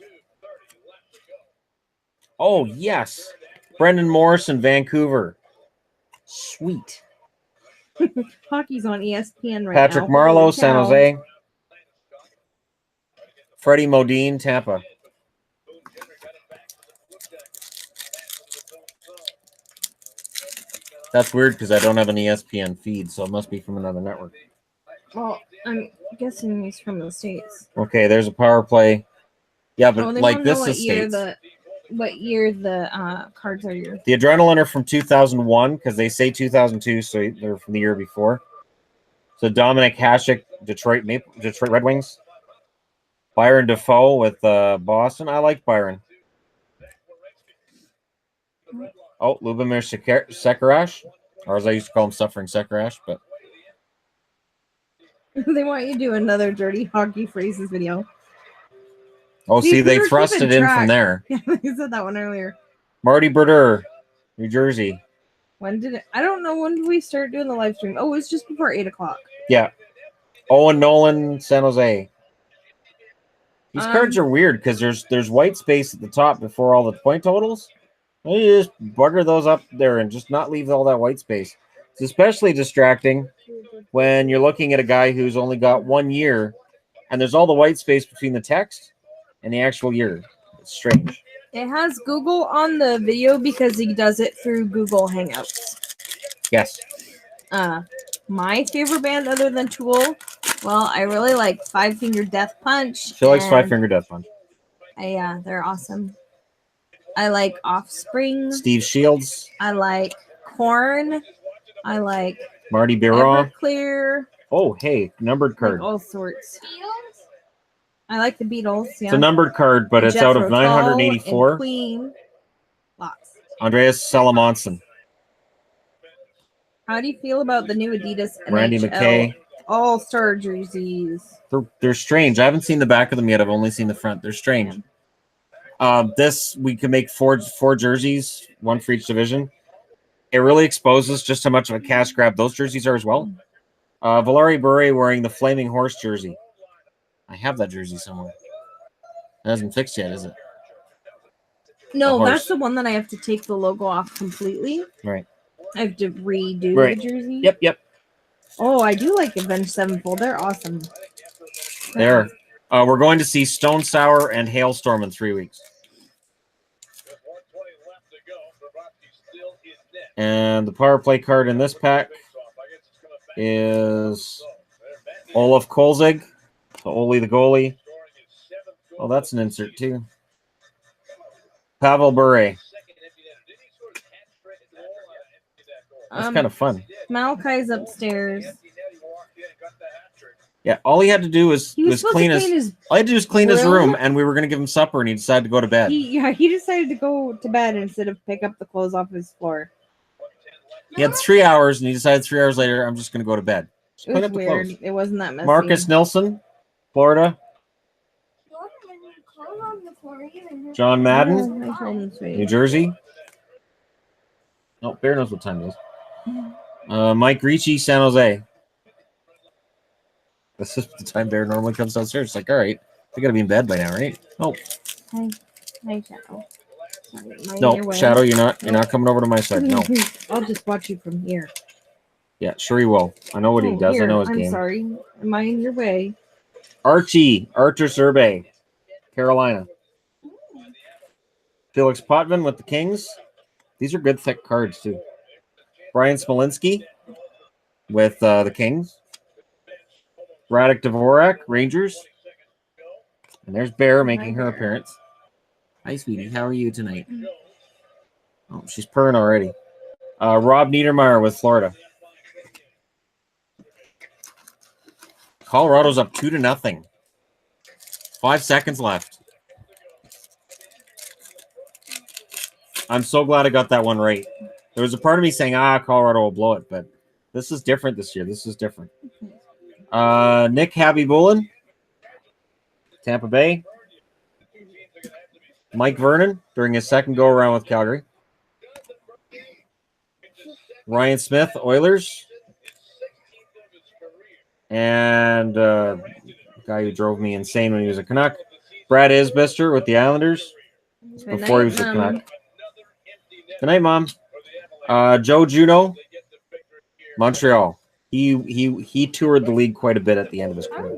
Oh, yes. Brendan Morris in Vancouver. Sweet. Hockey's on ESPN right Patrick now. Marleau, Holy San cow. Jose. Freddie Modine, Tampa. That's weird because I don't have an ESPN feed, so it must be from another network. Well, I'm guessing he's from the States. Okay, there's a power play. Yeah, but They like wanna know this is States. what year the cards are yours. The Adrenaline are from 2001 because they say 2002, so they're from the year before. So Dominic Hasek, Detroit Red Wings. Byron Defoe with Boston. I like Byron. Oh, Lubomir Sekerash, or as I used to call him, Suffering Sekerash. But They want you to do another dirty hockey phrases video. oh, see, we they were thrust it keeping in track. from there. Yeah, you said that one earlier. Marty Brodeur, New Jersey. When did it? I don't know. When did we start doing the live stream? Oh, it was just before 8 o'clock. Yeah. Owen Nolan, San Jose. These cards are weird because there's white space at the top before all the point totals. You just bugger those up there and just not leave all that white space. It's especially distracting when you're looking at a guy who's only got 1 year and there's all the white space between the text and the actual year. It's strange. It has Google on the video because he does it through Google Hangouts. Yes. My favorite band other than Tool, well, I really like Five Finger Death Punch. She likes Five Finger Death Punch. Yeah, they're awesome. I like Offspring. Steve Shields. I like Korn. I like Marty Biron. Everclear. Oh, hey, numbered card. Like all sorts. I like the Beatles. Yeah. It's a numbered card, but it's Jethro out of Tull 984. and Queen. Lots. Andreas Salamonson. How do you feel about the new Adidas Randy NHL McKay. All-Star jerseys? They're strange. I haven't seen the back of them yet. I've only seen the front. They're strange. This, we can make four jerseys, one for each division. It really exposes just how much of a cash grab those jerseys are as well. Valari Bure wearing the Flaming Horse jersey. I have that jersey somewhere. It hasn't fixed yet, is it? No, horse. that's the one that I have to take the logo off completely. Right. I have to redo Right. the jersey. Yep. Oh, I do like Avenged Sevenfold. They're awesome. There. We're going to see Stone Sour and Hailstorm in 3 weeks. And the power play card in this pack is Olaf Kolzig, Oli the goalie. Oh, that's an insert too. Pavel Bure. That's kind of fun. Malachi's upstairs. Yeah, all he had to do was clean his. All he had to do was clean his room, and we were going to give him supper, and he decided to go to bed. He decided to go to bed instead of pick up the clothes off his floor. He had 3 hours, and he decided 3 hours later, I'm just going to go to bed. Just It clean was up the weird. clothes. It wasn't that messy. Marcus Nilsson, Florida. John Madden, I told him to New Jersey. Oh, Bear knows what time it is. Mike Ricci, San Jose. This is the time Bear normally comes downstairs. It's like, all right, they got to be in bed by now, right? Oh, Hi, Shadow. Sorry, no, Shadow, you're not coming over to my side. No. I'll just watch you from here. Yeah, sure he will. I know what he does. Here, I know his I'm game. sorry. Am I in your way? Archer Survey, Carolina. Felix Potvin with the Kings. These are good, thick cards, too. Brian Smolinski with the Kings. Radek Dvorak, Rangers. And there's Bear making her appearance. Hi, sweetie. How are you tonight? Oh, she's purring already. Rob Niedermeyer with Florida. Colorado's up 2-0. 5 seconds left. I'm so glad I got that one right. There was a part of me saying, Colorado will blow it, but this is different this year. This is different. Nick Habibulin, Tampa Bay. Mike Vernon during his second go-around with Calgary. Ryan Smith, Oilers. And the guy who drove me insane when he was a Canuck, Brad Isbister with the Islanders. Before he was a Canuck. Good night, Mom. Joe Juno, Montreal. He toured the league quite a bit at the end of his career.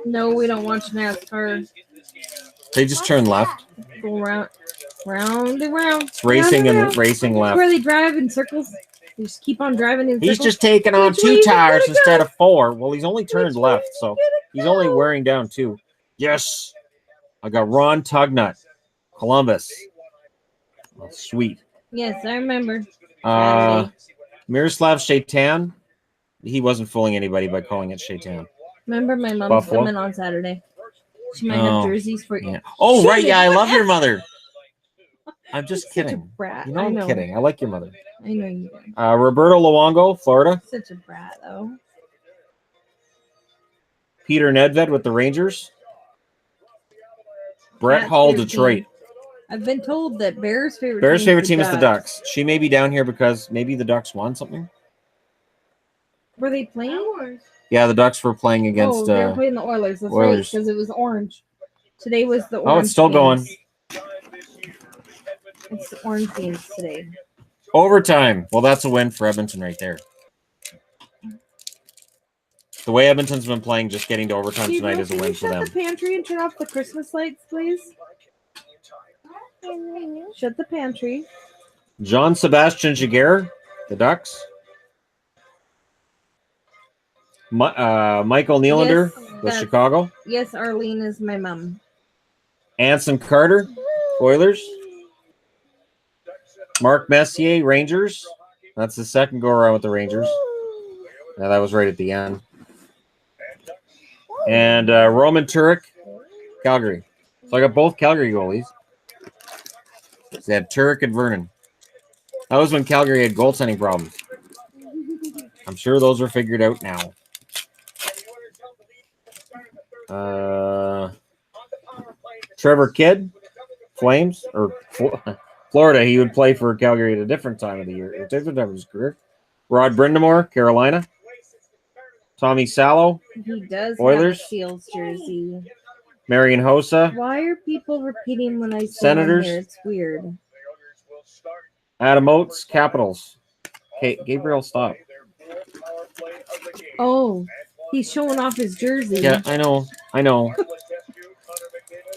No, we don't watch NASCAR. They just turn left. Go round and round. It's racing round and racing left. Where they drive in circles. They just keep on driving in circles. He's just taking on 2 tires instead of 4. Well, he's only turned left, so he's only wearing down 2. Yes. I got Ron Tugnut, Columbus. Oh, sweet. Yes, I remember. Miroslav Shaitan. He wasn't fooling anybody by calling it Shaitan. Remember my mom's Buffalo. coming on Saturday. She might have jerseys for you. Yeah. Oh, right. Yeah, I love your mother. I'm just kidding. Such a brat. You know, I'm kidding. I like your mother. I know you do. Roberto Luongo, Florida. Such a brat, though. Peter Nedved with the Rangers. Brett That's Hall, your Detroit. team. I've been told that Bear's favorite team is the Ducks. She may be down here because maybe the Ducks won something. Were they playing? Yeah, the Ducks were playing against. They were playing the Oilers. That's right, because it was orange. Today was the orange. Oh, it's still going. It's the orange games today. Overtime. Well, that's a win for Edmonton right there. The way Edmonton's been playing, just getting to overtime tonight is a win for them. Shut the pantry and turn off the Christmas lights, please. Shut the pantry. John Sebastian Jaguar, the Ducks. Michael Nylander with Chicago. Yes, Arlene is my mom. Anson Carter, Oilers. Mark Messier, Rangers. That's the second go-around with the Rangers. Yeah, that was right at the end. And Roman Turek, Calgary. So I got both Calgary goalies. They had Turek and Vernon. That was when Calgary had goaltending problems. I'm sure those are figured out now. Trevor Kidd, Flames, or Florida. He would play for Calgary at a different time of the year, a different time of his career. Rod Brindamore, Carolina. Tommy Sallow, he does Oilers. have a Seals jersey. Marion Hossa, Why are people repeating when I say Senators. on here? It's weird. Adam Oates, Capitals. Okay, Gabriel, stop. Oh, he's showing off his jersey. Yeah, I know.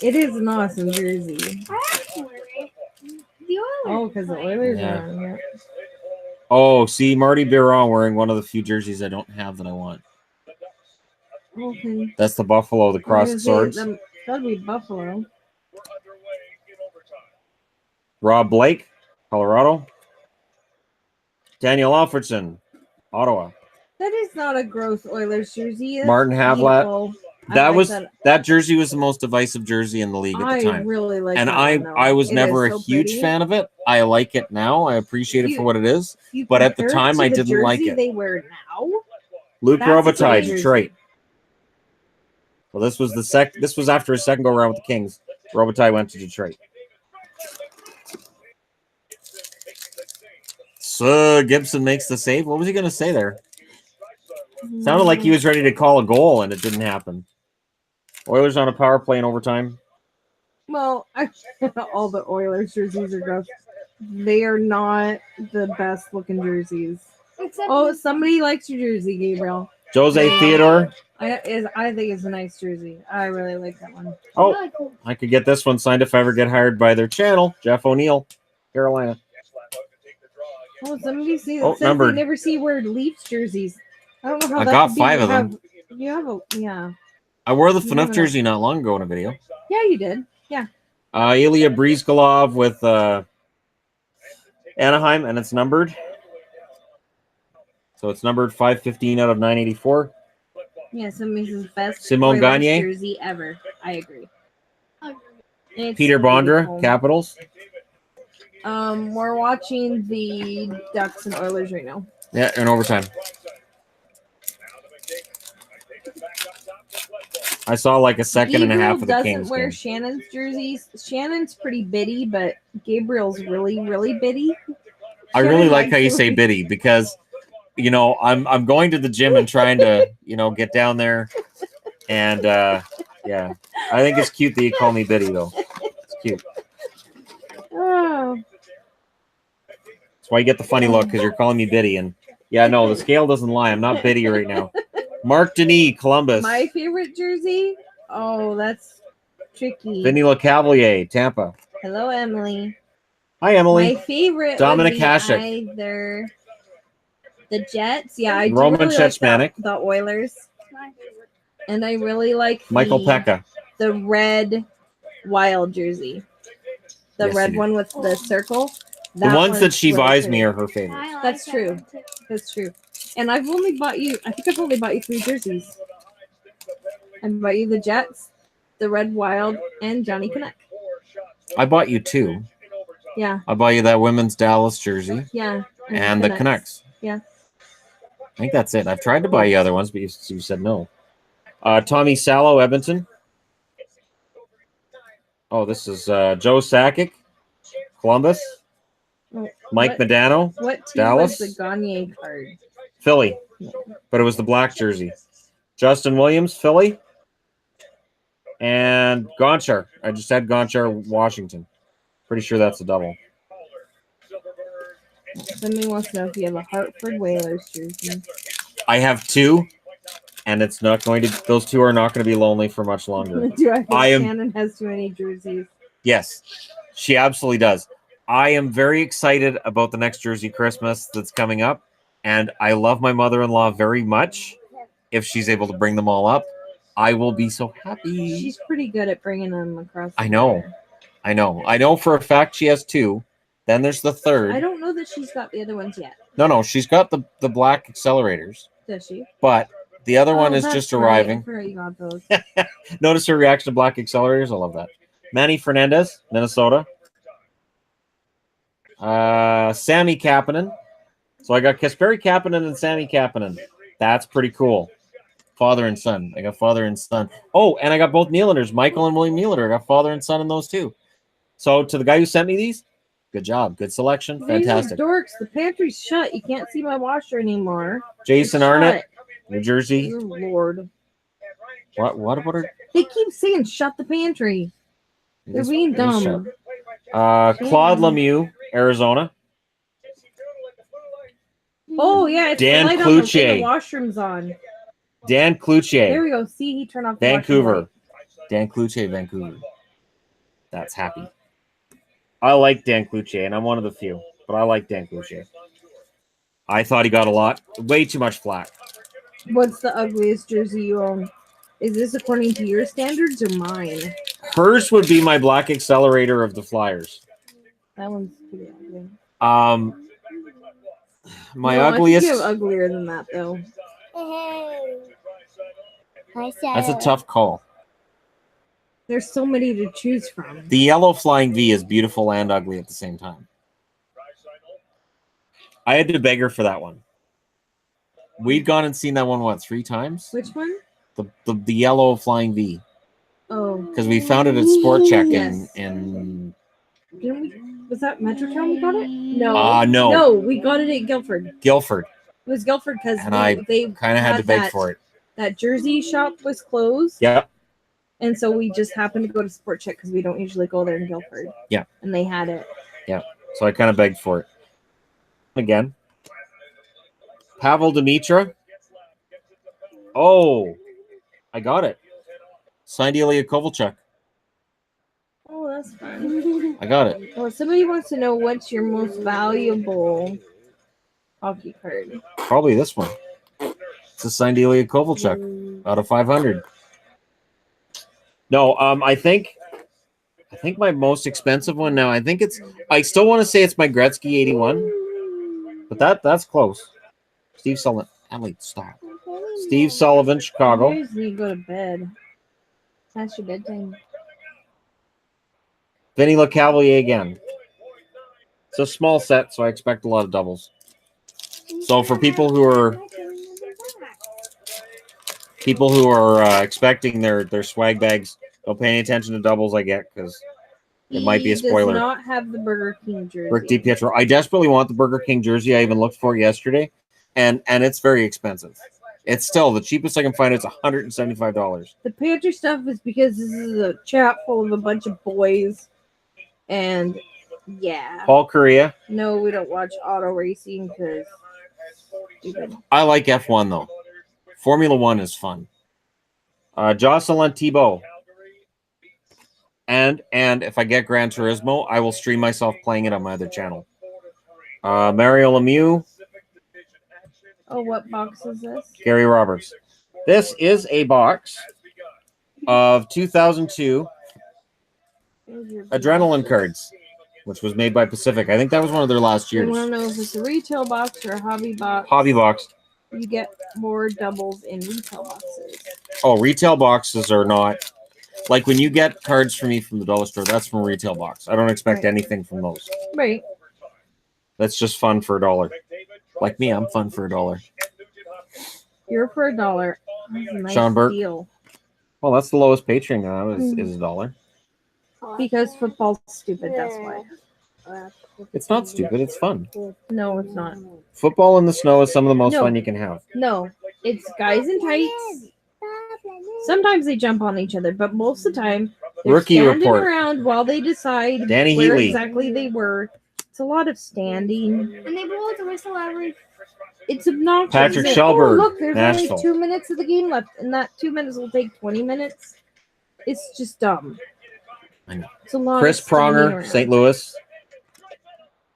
It is an awesome jersey. I actually wear it. The Oilers. Oh, because the Oilers Yeah. are on here. Oh, see, Marty Biron wearing one of the few jerseys I don't have that I want. Okay. That's the Buffalo, the crossed swords. That'd be Buffalo. Rob Blake, Colorado. Daniel Alfredson, Ottawa. That is not a gross Oilers jersey. That's Martin Havlat. beautiful. I That like was that. that jersey was the most divisive jersey in the league at I the time. really like And that I one, though. I was It never is a so huge pretty. fan of it. I like it now. I appreciate it for what it is. You But at the compare it time, to I the didn't like jersey it. They wear now. Luke That's a Robitaille, great jersey. Detroit. Well, this was This was after his second go around with the Kings. Robitaille went to Detroit. So Gibson makes the save. What was he going to say there? Sounded like he was ready to call a goal, and it didn't happen. Oilers on a power play in overtime. Well, all the Oilers jerseys are gross. They are not the best looking jerseys. Except Oh, somebody likes your jersey, Gabriel. Jose Theodore. I think it's a nice jersey. I really like that one. Oh, really cool. I could get this one signed if I ever get hired by their channel. Jeff O'Neill, Carolina. Oh, somebody see Oh, that says numbered. they never see wear Leafs jerseys. I don't know how I that got could be. 5 of them. You have a yeah. I wore the You FNUF never know. jersey not long ago in a video. Yeah, you did. Yeah. Ilya Brizgalov with Anaheim, and it's numbered. So it's numbered 515 out of 984. Yeah, somebody says best Simone Oilers Gagne. jersey ever. I agree. It's Peter Bondra, beautiful. Capitals. We're watching the Ducks and Oilers right now. Yeah, in overtime. I saw like a second and a half of the Gabriel Kings doesn't wear game. Shannon's jerseys. Shannon's pretty bitty, but Gabriel's really, really bitty. I really Shannon like likes how you to- say bitty because, you know, I'm going to the gym and trying to, you know, get down there. And, yeah, I think it's cute that you call me bitty, though. It's cute. Oh, That's why you get the funny look, because you're calling me bitty. And, yeah, no, the scale doesn't lie. I'm not bitty right now. Mark Denis, Columbus. my favorite jersey? Oh, that's tricky. Vinny LeCavalier, Tampa. Hello, Emily. Hi, Emily. My favorite Dominic would be Hasek. either the Jets. Yeah, I do Roman really like Cechmanek. the Oilers. My favorite. And I really like Michael Pekka. the red Wild jersey. The Yes, red you do. one with the circle. The ones that one's she really buys pretty. me are her favorites. I like That's that true. one too. That's true. And I think I've only bought you 3 jerseys. I bought you the Jets, the Red Wild, and Johnny Canuck. I bought you 2. Yeah, I bought you that women's Dallas jersey yeah. and the Canucks. Yeah. I think that's it. I've tried to buy you other ones, but you said no. Tommy Sallow, Edmonton. Oh, this is Joe Sakic, Columbus. Oh, Mike what- Medano, What team Dallas? was the Gagne card? Philly. But it was the black jersey. Justin Williams, Philly. And Gonchar. I just had Gonchar, Washington. Pretty sure that's a double. Somebody wants to know if you have a Hartford Whalers jersey. I have 2, and it's not going to. Those 2 are not going to be lonely for much longer. Do I think I am- Shannon has too many jerseys? Yes, she absolutely does. I am very excited about the next Jersey Christmas that's coming up, and I love my mother-in-law very much. If she's able to bring them all up, I will be so happy. She's pretty good at bringing them across. the I know. border. I know for a fact she has 2. Then there's the I 3rd. don't know that she's got the other ones yet. No, she's got the black accelerators, Does she? but the other one Oh, is that's just right. arriving. I forgot you got those. Notice her reaction to black accelerators. I love that. Manny Fernandez, Minnesota. Sammy Kapanen. So I got Kasperi Kapanen and Sammy Kapanen. That's pretty cool. Father and son. I got father and son. Oh, and I got both Nylanders, Michael and William Nylander. I got father and son in those too. So to the guy who sent me these, good job. Good selection. Fantastic. These are dorks. The pantry's shut. You can't see my washer anymore. Jason It's Arnott, shut. New Jersey. Good Lord. What about her? They keep saying shut the pantry. They're being dumb. Claude Lemieux, Arizona. Oh yeah, it's Dan the light on the, Cloutier. the washroom's on. Dan There Cloutier, we go. See, he turned off the washroom Vancouver. light. Dan Cloutier, Vancouver. That's happy. I like Dan Cloutier, and I'm one of the few, but I like Dan Cloutier. I thought he got a lot, way too much flack. What's the ugliest jersey you own? Is this according to your standards or mine? Hers would be my Black Accelerator of the Flyers. That one's pretty ugly. My No, ugliest. I think you have uglier than that though. That's a tough call. There's so many to choose from. The yellow flying V is beautiful and ugly at the same time. I had to beg her for that one. We'd gone and seen that one, what, 3 times? Which one? The yellow flying V. Oh. Because we found it at Sport Check Yes. in Didn't we? Was that Metrotown we got it? No. no. No, we got it at Guilford. Guilford. It was Guilford because And I they kind of had to beg for it. That jersey shop was closed. Yep. And so we just happened to go to Sport Check because we don't usually go there in Guilford. Yeah. And they had it. Yeah. So I kind of begged for it. Again. Pavel Dimitra. Oh, I got it. Signed Ilya Kovalchuk. Oh, that's fun. I got it. Well, somebody wants to know what's your most valuable hockey card. Probably this one. It's a signed Ilya Kovalchuk out of 500. No, I think my most expensive one now. I still want to say it's my Gretzky 81, but that's close. Steve Sullivan. Emily, stop. Steve Sullivan, Chicago. You guys need to go to bed. That's your bedtime. Vinny LeCavalier again. It's a small set, so I expect a lot of doubles. So for people who are expecting their swag bags, don't pay any attention to doubles I get because it might be a spoiler. Does not have the Burger King jersey. Rick DiPietro. I desperately want the Burger King jersey. I even looked for it yesterday, and it's very expensive. It's still the cheapest I can find. It's $175. The pantry stuff is because this is a chat full of a bunch of boys, and yeah. Paul Correa. No, we don't watch auto racing because stupid. I like F1 though. Formula One is fun. Jocelyn Thibault. And if I get Gran Turismo, I will stream myself playing it on my other channel. Mario Lemieux. Oh, what box is this? Gary Roberts. This is a box of 2002 Adrenaline cards, which was made by Pacific. I think that was one of their last You years. want to know if it's a retail box or a hobby box? Hobby box. You get more doubles in retail boxes. Oh, retail boxes are not... Like when you get cards from me from the dollar store, that's from a retail box. I don't expect anything from those. Right. That's just fun for $1. Like me, I'm fun for $1. You're for $1. That's a nice Sean Burke. deal. Well, that's the lowest Patreon now is $1. Because football's stupid, that's why. It's not stupid. It's fun. No, it's not. Football in the snow is some of the most No. fun you can have. No, it's guys in tights. Sometimes they jump on each other, but most of the time, they're Rookie standing report. around while they decide Danny where Heatley. exactly they were. It's a lot of standing. And they blow the whistle every. It's obnoxious. Patrick Like, Shelberg, oh, look, there's Nashville. only 2 minutes of the game left, and that 2 minutes will take 20 minutes. It's just dumb. I know. It's a lot. Chris of standing Pronger, around. St. Louis.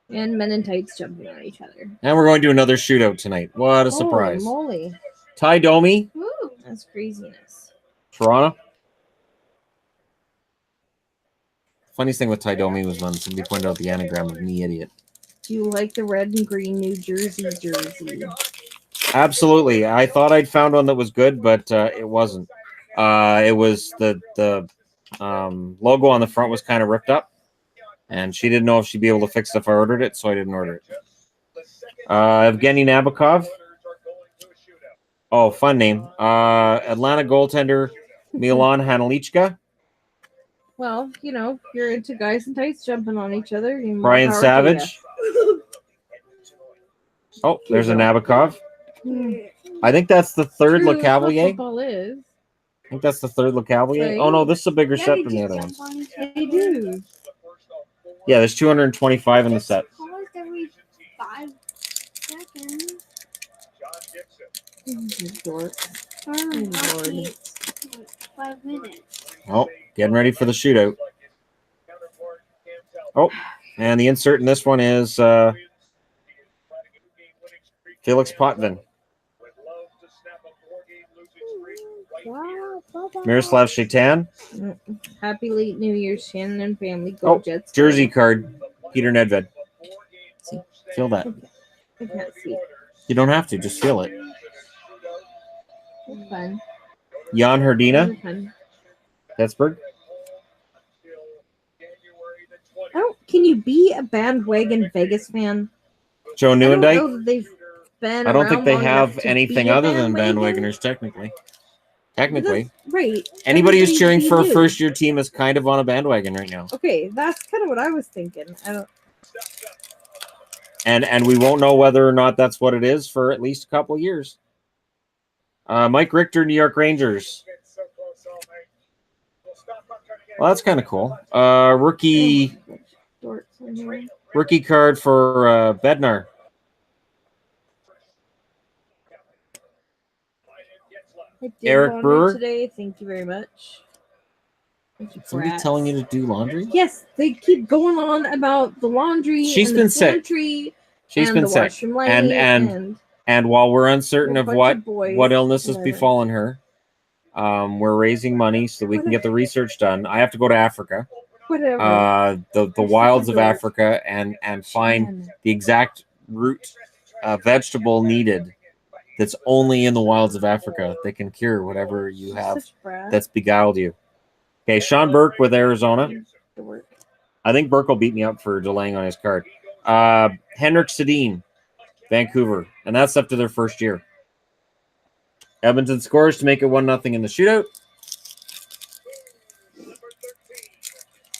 And men in tights jumping on each other. And we're going to another shootout tonight. What a Holy surprise. moly. Ty Domi, Woo! That's craziness. Toronto. Funniest thing with Ty Domi was when somebody pointed out the anagram of me idiot. Do you like the red and green New Jersey jersey? Absolutely. I thought I'd found one that was good, but it wasn't. It was the logo on the front was kind of ripped up, and she didn't know if she'd be able to fix it if I ordered it, so I didn't order it. Evgeny Nabokov. Oh, fun name. Atlanta goaltender Milan Hanelichka. Well, you know, if you're into guys in tights jumping on each other. More Brian power to Savage. Oh, there's a Nabokov. ya. I think that's the third True, that's what LeCavalier. football is. think that's the third LeCavalier. Right. Oh no, this is a bigger Yeah, set they than the just other jump ones. on each other. They do. Yeah, there's 225 in the set. Almost every 5 seconds. Dork. Or Lord. actually, it's like 5 minutes. Oh, getting ready for the shootout. Oh, and the insert in this one is Felix Potvin. Miroslav Shaitan. Happy late New Year, Shannon and family. Go Oh, Jets. go. jersey card, Peter Nedved. See, feel that. I can't see. You don't have to, just feel it. It's fun. Jan Herdina, It's fun. Pittsburgh. Can you be a bandwagon Vegas fan? Joe I don't Nieuwendyk. know that they've been I don't think around they long have enough to anything be a other than bandwagon. bandwagoners, technically. But Technically. that's right. Anybody who's Everybody cheering for a do. first-year team is kind of on a bandwagon right now. Okay, that's kind of what I was thinking. I don't. And we won't know whether or not that's what it is for at least a couple of years. Mike Richter, New York Rangers. Well, that's kind of cool. Rookie card for Bednar. I did Eric laundry Brewer. today. Thank you very much. Somebody telling you to do laundry? Yes, they keep going on about the laundry. She's and been the sick. pantry She's and been the sick. washroom light And while we're uncertain a of bunch of boys what illnesses and befallen her, we're raising money so we can get the research done. I have to go to Africa, whatever. the wilds of Africa, and find the exact root vegetable needed that's only in the wilds of Africa that can cure whatever you have that's beguiled you. Okay, Sean Burke with Arizona. I think Burke will beat me up for delaying on his card. Henrik Sedin, Vancouver, and that's up to their first year. Edmonton scores to make it 1-0 in the shootout.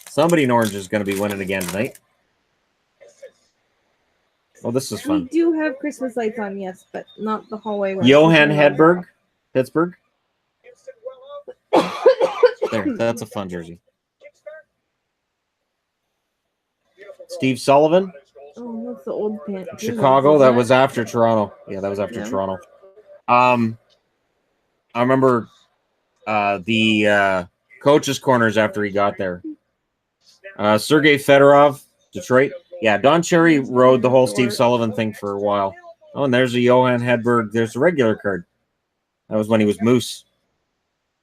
Somebody in orange is going to be winning again tonight. Oh, this is fun. We do have Christmas lights on, yes, but not the hallway. Johan Hedberg, Pittsburgh. There, that's a fun jersey. Steve Sullivan. Oh, that's the old pant. Chicago. That was after Toronto. Yeah, that was after Toronto. I remember the coach's corners after he got there. Sergei Fedorov, Detroit. Yeah, Don Cherry rode the whole Steve Sullivan thing for a while. Oh, and there's a Johan Hedberg. There's a regular card. That was when he was Moose.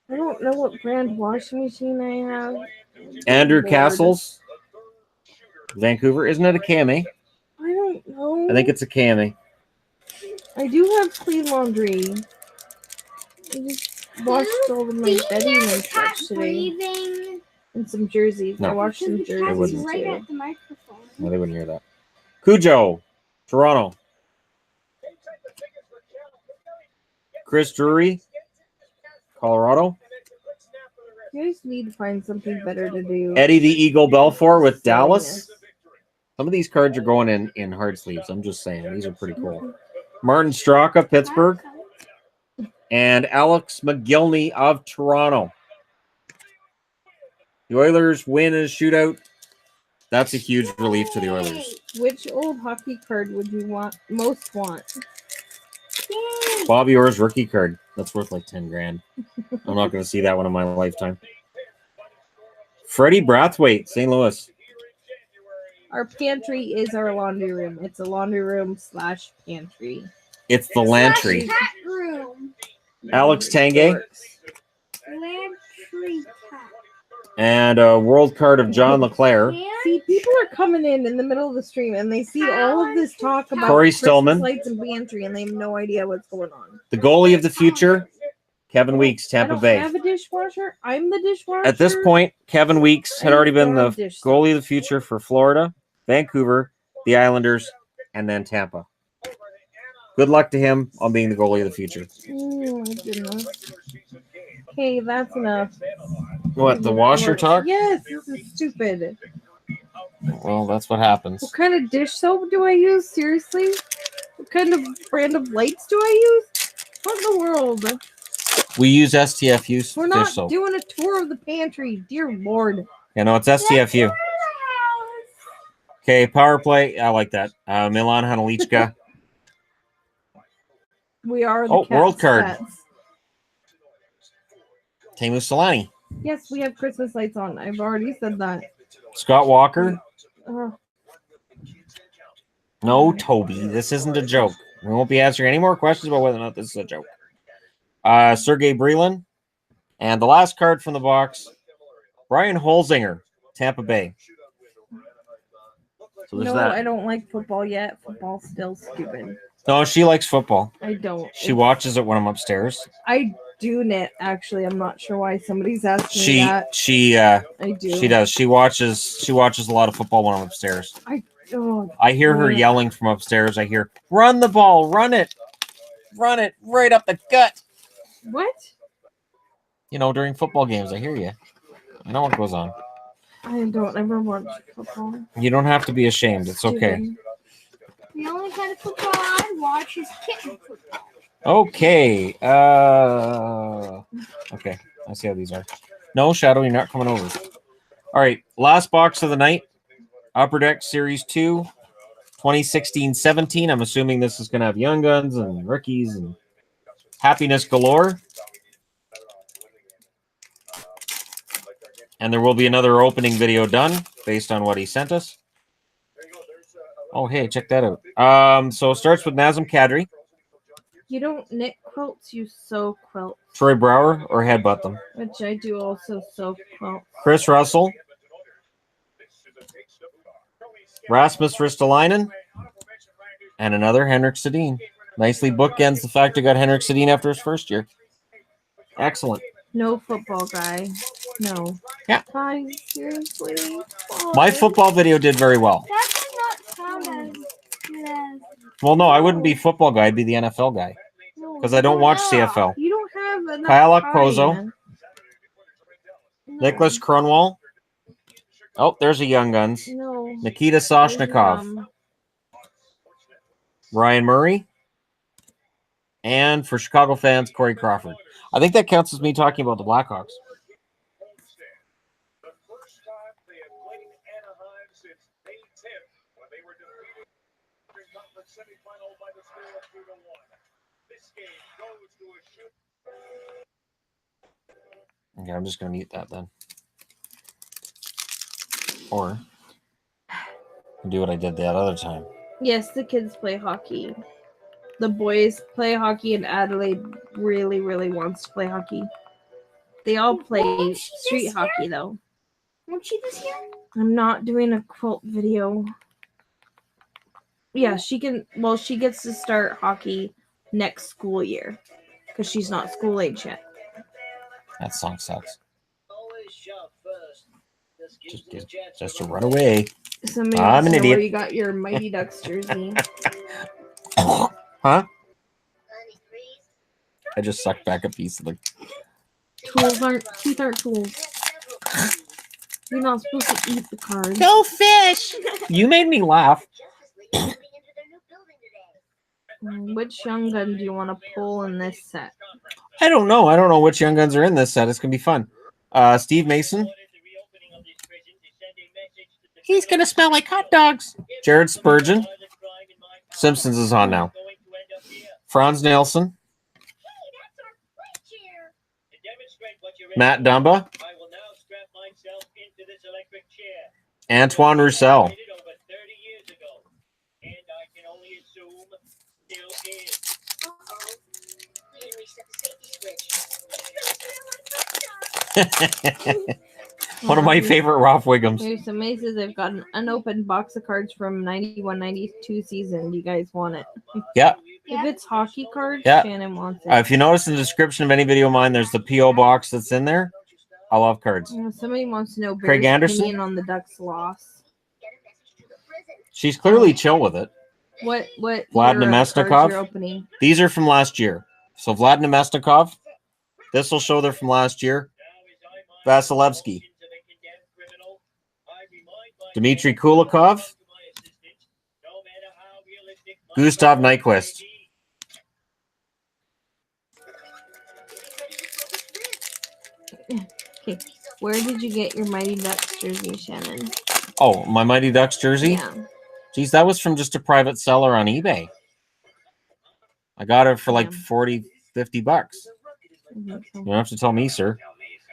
I don't know what brand washing machine I have. Andrew Castles, Vancouver. Isn't it a KMA? I don't know. I think it's a KMA. I do have clean laundry. I just washed all of my bedding and such today. And some jerseys. No. I washed some jerseys Right too. at the microphone. No, they wouldn't hear that. Cujo, Toronto. Chris Drury, Colorado. You guys need to find something better to do. Eddie the Eagle Belfour with Dallas. Some of these cards are going in hard sleeves. I'm just saying. These are pretty cool. Martin Straka, Pittsburgh. And Alex McGillney of Toronto. The Oilers win in a shootout. That's a huge relief to the Oilers. Which old hockey card would you most want? Bobby Orr's rookie card. That's worth like 10 grand. I'm not going to see that one in my lifetime. Freddie Brathwaite, St. Louis. Our pantry is our laundry room. It's a laundry room / pantry. It's the Lantry. Cat room. Alex Tanguay. Lantry cat. And a world card of John LeClaire. See, people are coming in the middle of the stream and they see all of this talk about Corey Christmas Stillman. lights and pantry and they have no idea what's going on. The goalie of the future, Kevin Weeks, I Tampa don't Bay. have a dishwasher. I'm the dishwasher. At this point, Kevin Weeks had already been the Dish goalie of the future for Florida, Vancouver, the Islanders, and then Tampa. Good luck to him on being the goalie of the future. Oh my goodness. Okay, that's enough. What, the washer talk? Yes, this is stupid. Well, that's what happens. What kind of dish soap do I use? Seriously? What kind of brand of lights do I use? What in the world? We use STFU We're dish not soap. doing a tour of the pantry. Dear Lord. Yeah, no, it's STFU. Okay, power play. I like that. Milan Hanalichka. We are the Oh, world cat's card. pets. Teemu Solani. Yes, we have Christmas lights on. I've already said that. Scott Walker. Uh, No, Toby. This isn't a joke. We won't be answering any more questions about whether or not this is a joke. Sergey Breland. And the last card from the box, Brian Holzinger, Tampa Bay. So there's no, that. I don't like football yet. Football's still stupid. No, she likes football. I don't. She watches it when I'm upstairs. I do knit, actually. I'm not sure why somebody's asking me that. She I do. She does. She watches a lot of football when I'm upstairs. I hear her yelling from upstairs. I hear, "Run the ball, run it right up the gut." What? You know, during football games, I hear you. I know what goes on. I don't ever watch football. You don't have to be ashamed. It's okay. The only kind of football I watch is kitten football. Okay. Okay. I see how these are. No, Shadow, you're not coming over. All right. Last box of the night. Upper Deck Series 2, 2016-17. I'm assuming this is going to have young guns and rookies and happiness galore. And there will be another opening video done based on what he sent us. Oh, hey, check that out. So it starts with Nazem Kadri. You don't knit quilts, you sew quilts. Troy Brower or headbutt them. Which I do also sew quilts. Chris Russell. Rasmus Ristolainen. And another Henrik Sedin. Nicely bookends the fact I got Henrik Sedin after his first year. Excellent. No football guy. No. Yeah. Guys, seriously? Oh. My football video did very well. That does not sound as good as. Well, no, I wouldn't be football guy. I'd be the NFL guy. Because I don't watch CFL. You don't have enough Kyle time. Okposo. Nicholas Kronwall. Oh, there's a Young Guns. No. Nikita Soshnikov. Ryan Murray. And for Chicago fans, Corey Crawford. I think that counts as me talking about the Blackhawks. Okay, I'm just going to mute that then. Or do what I did that other time. Yes, the kids play hockey. The boys play hockey, and Adelaide really, really wants to play hockey. They all play street hockey, though. Won't she this year? I'm not doing a quilt video. Yeah, she can. Well, she gets to start hockey next school year because she's not school age yet. That song sucks. Just to run away. Somebody I'm wants an to know idiot. where you got your Mighty Ducks jersey. Huh? I just sucked back a piece of the. Teeth aren't tools. You're not supposed to eat the cards. Go fish! You made me laugh. Which Young Gun do you want to pull in this set? I don't know. I don't know which Young Guns are in this set. It's going to be fun. Steve Mason. He's going to smell like hot dogs. Jared Spurgeon. Simpsons is on now. Franz Nelson. Matt Dumba. Antoine Roussel. One of my favorite Ralph Wiggums. Here's some aces. I've got an unopened box of cards from 91-92 season. Do you guys want it? Yeah. If it's hockey cards, Yeah. Shannon wants it. If you notice in the description of any video of mine, there's the P.O. box that's in there. I love cards. Somebody wants to know Craig Bear's Anderson? opinion on the Ducks' loss. She's clearly chill with it. What Vlad year of cards Nemesnikov? you're opening? These are from last year. So Vlad Nemesnikov. This will show they're from last year. Vasilevsky. Dmitry Kulikov. Gustav Nyquist. Okay. Where did you get your Mighty Ducks jersey, Shannon? Oh, my Mighty Ducks jersey? Yeah. Geez, that was from just a private seller on eBay. I got it for like Yeah. 40, 50 bucks. You don't have to tell me, sir.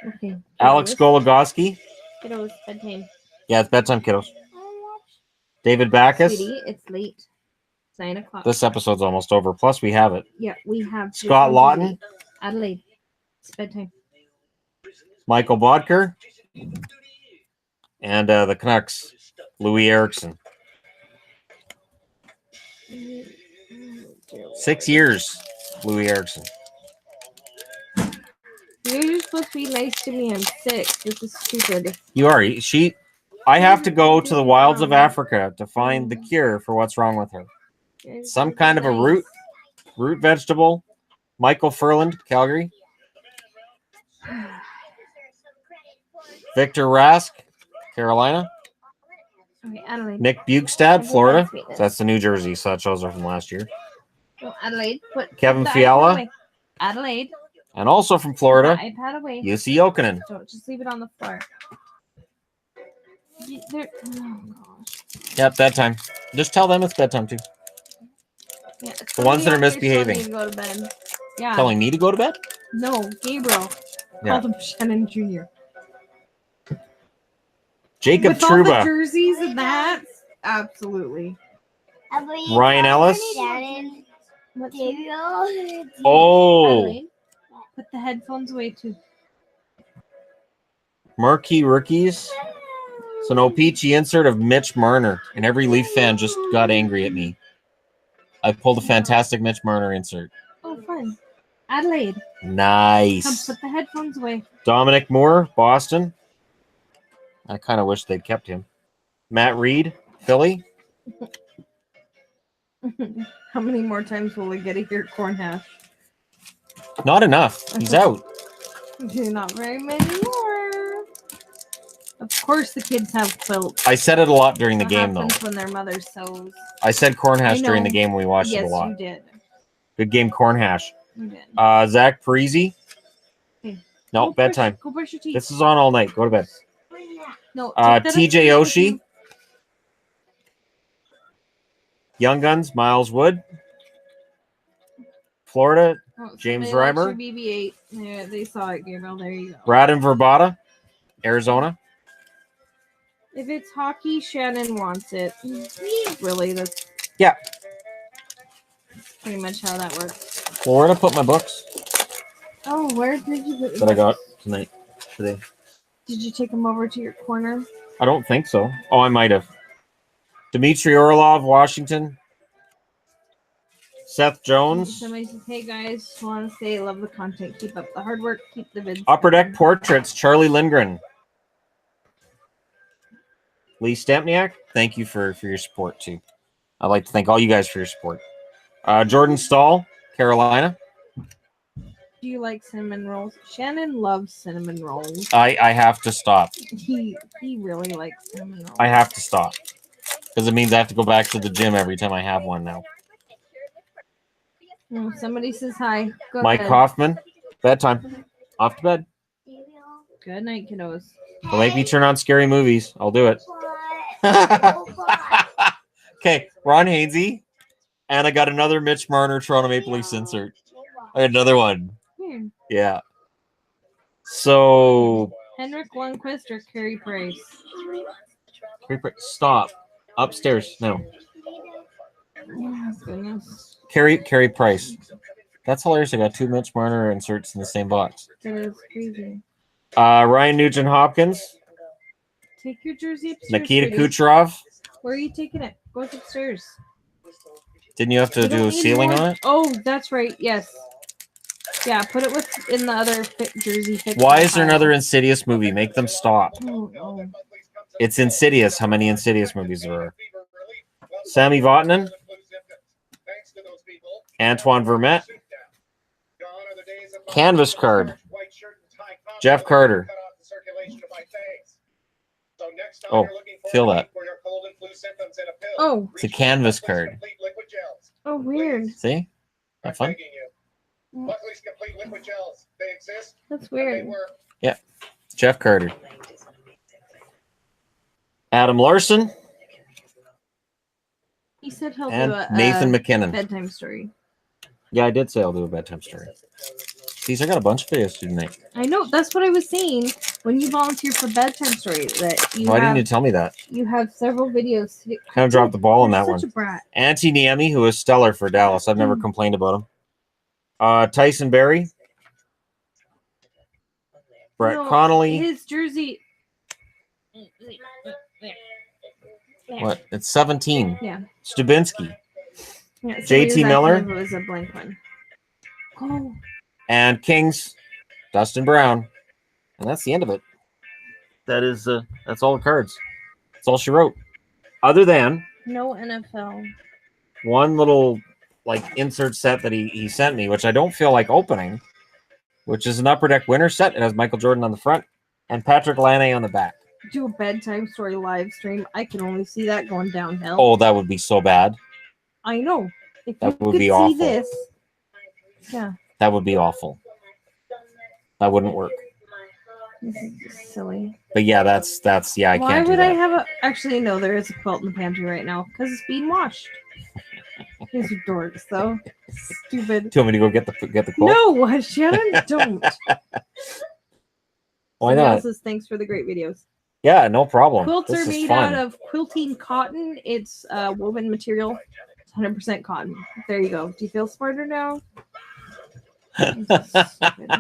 Okay. Alex Goligoski. Kiddos, bedtime. Yeah, it's bedtime, kiddos. David Backus. Sweetie, it's late. It's 9 o'clock. This episode's almost over. Plus, we have it. Yeah, we have Scott Lawton. Adelaide. It's bedtime. Michael Bodker. And the Canucks, Louis Eriksson. 6 years, Louis Eriksson. You're supposed to be nice to me. I'm sick. This is stupid. You are. I have to go to the wilds of Africa to find the cure for what's wrong with her. Some kind of a root vegetable. Michael Furland, Calgary. Victor Rask, Carolina. Okay, Adelaide. Nick Bugstad, Florida. That's the New Jersey, so that shows are from last year. Oh, Adelaide. Kevin Fiala. Adelaide. And also from Florida, iPad away. UC Jokinen. Don't just leave it on the floor. Oh gosh. Yep, bedtime. Just tell them it's bedtime too. Yeah, The ones that are misbehaving. To go to bed. Yeah. Telling me to go to bed? No, Gabriel. Yeah. Called him Shannon Jr. Jacob With all the Trouba. jerseys and that, absolutely. Ryan Ellis. What's Oh, Adelaide, put the headphones away too. Marquee rookies. It's an O-Peachy insert of Mitch Marner, and every Leaf fan just got angry at me. I pulled a fantastic Mitch Marner insert. Oh, fun. Adelaide, come Nice. put the headphones away. Dominic Moore, Boston. I kind of wish they'd kept him. Matt Reed, Philly. How many more times will we get to hear corn hash? Not enough. He's out. Not very many more. Of course, the kids have quilts. I said it a lot during the What game, though. happens when their mother sews? I said corn hash I during the know. game when we watched it a Yes, lot. you did. Good game, corn hash. You did. Zach Parisi. Okay. No, Go bedtime. Go brush your teeth. This is on all night. Go to bed. No. take that TJ upstairs with you. Oshie. Young Guns, Miles Wood. Florida, Oh, James somebody likes Reimer. your BB-8. Yeah, they saw it, Gabriel. There you go. Radim Verbata, Arizona. If it's hockey, Shannon wants it. Really, that's Yeah. pretty much how that works. Well, where did I put my books Oh, where did you put that I got today? Did you take them over to your corner? I don't think so. Oh, I might have. Dmitry Orlov, Washington. Seth Jones. Somebody says, "Hey guys, just want to say, love the content. Keep up the hard work. Keep the vids." Upper Deck Portraits, Charlie Lindgren. Lee Stempniak, thank you for your support, too. I'd like to thank all you guys for your support. Jordan Stahl, Carolina. Do you like cinnamon rolls? Shannon loves cinnamon rolls. I have to stop. He really likes cinnamon rolls. I have to stop. Because it means I have to go back to the gym every time I have one now. Oh, somebody says hi. Go Mike ahead. Hoffman, bedtime. Off to bed. Good night, kiddos. Don't make me turn on scary movies. I'll do it. Okay, Ron Hainsey. And I got another Mitch Marner Toronto Maple Leafs insert. I got another one. Here. Yeah. So, Henrik Lundqvist or Carey Price? stop. Upstairs. No. Oh, goodness. Carey Price. That's hilarious. I got two Mitch Marner inserts in the same box. That is crazy. Ryan Nugent Hopkins. Take your jersey upstairs. Nikita sweetie. Kucherov. Where are you taking it? Go upstairs. Didn't you have to You do don't a need ceiling more- on it? Oh, that's right. Yes. Yeah, put it in the other jersey. Why is there another Insidious movie? Make them stop. Oh, no. It's Insidious. How many Insidious movies there are? Sami Vatanen. Antoine Vermette. Canvas card. Jeff Carter. Oh, feel that. Oh. It's a canvas card. Oh, weird. See? Not fun? That's weird. Yeah, Jeff Carter. Adam Larson. He said he'll And do a Nathan McKinnon. bedtime story. Yeah, I did say I'll do a bedtime story. Geez, I got a bunch of videos to do tonight. I know, that's what I was saying when you volunteer for bedtime story. That you Why have, didn't you tell me that? You have several videos. Kind of dropped the ball on You're that one. such a brat. Antti Niemi, who is stellar for Dallas. I've never complained about him. Tyson Berry. Brett No, Connolly. His jersey. What? It's 17. Yeah. Stubinsky. Yeah, JT Miller. It was a blank one. Oh. And Kings. Dustin Brown. And that's the end of it. That's all the cards. That's all she wrote. Other than No NFL. one little like insert set that he sent me, which I don't feel like opening, which is an Upper Deck winner set. It has Michael Jordan on the front and Patrick Laine on the back. Do a bedtime story live stream. I can only see that going downhill. Oh, that would be so bad. I know. If That you would could be see awful. this. Yeah. That would be awful. That wouldn't work. This is just silly. But yeah, that's yeah, I Why can't do would that. I have a actually no, there is a quilt in the pantry right now because it's being washed. These are dorks though. Stupid. Do you want me to go get the quote? No, Shannon, don't. Why Somebody not? else says, thanks for the great videos. Yeah, no problem. Quilts This are is made fun. out of quilting cotton. It's woven material. It's 100% cotton. There you go. Do you feel smarter now? This is stupid.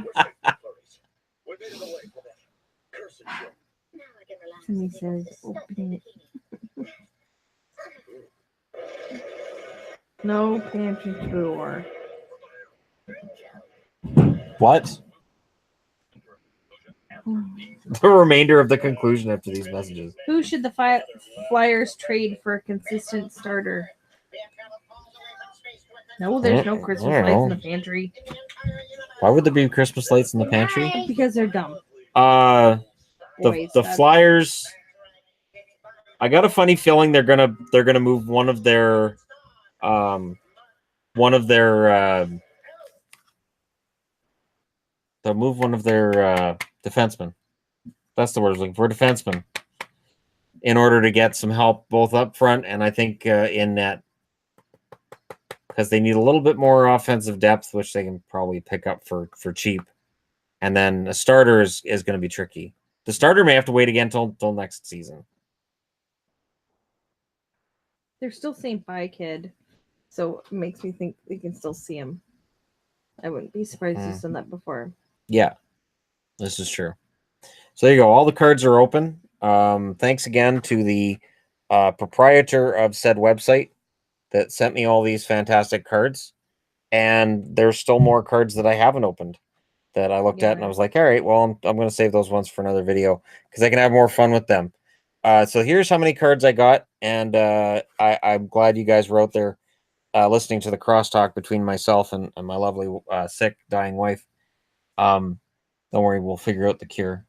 Somebody says, open it. No pantry drawer. What? The remainder of the conclusion after these messages. Who should the Flyers trade for a consistent starter? No, there's no Christmas I don't lights in know. the pantry. Why would there be Christmas lights in the pantry? Because they're dumb. The Boys, Flyers. I got a funny feeling they're gonna move one of their they'll move one of their defensemen. That's the word I was looking for, defensemen, in order to get some help both up front and I think in net, because they need a little bit more offensive depth, which they can probably pick up for cheap. And then a starter is going to be tricky. The starter may have to wait again till next season. They're still saying bye, kid. So it makes me think we can still see him. I wouldn't be surprised if he's done that before. Yeah, this is true. So there you go. All the cards are open. Thanks again to the proprietor of said website that sent me all these fantastic cards. And there's still more cards that I haven't opened that I looked at and I was like, all right, well, I'm going to save those ones for another video because I can have more fun with them. So here's how many cards I got. And I'm glad you guys wrote there listening to the crosstalk between myself and my lovely sick, dying wife. Don't worry, we'll figure out the cure.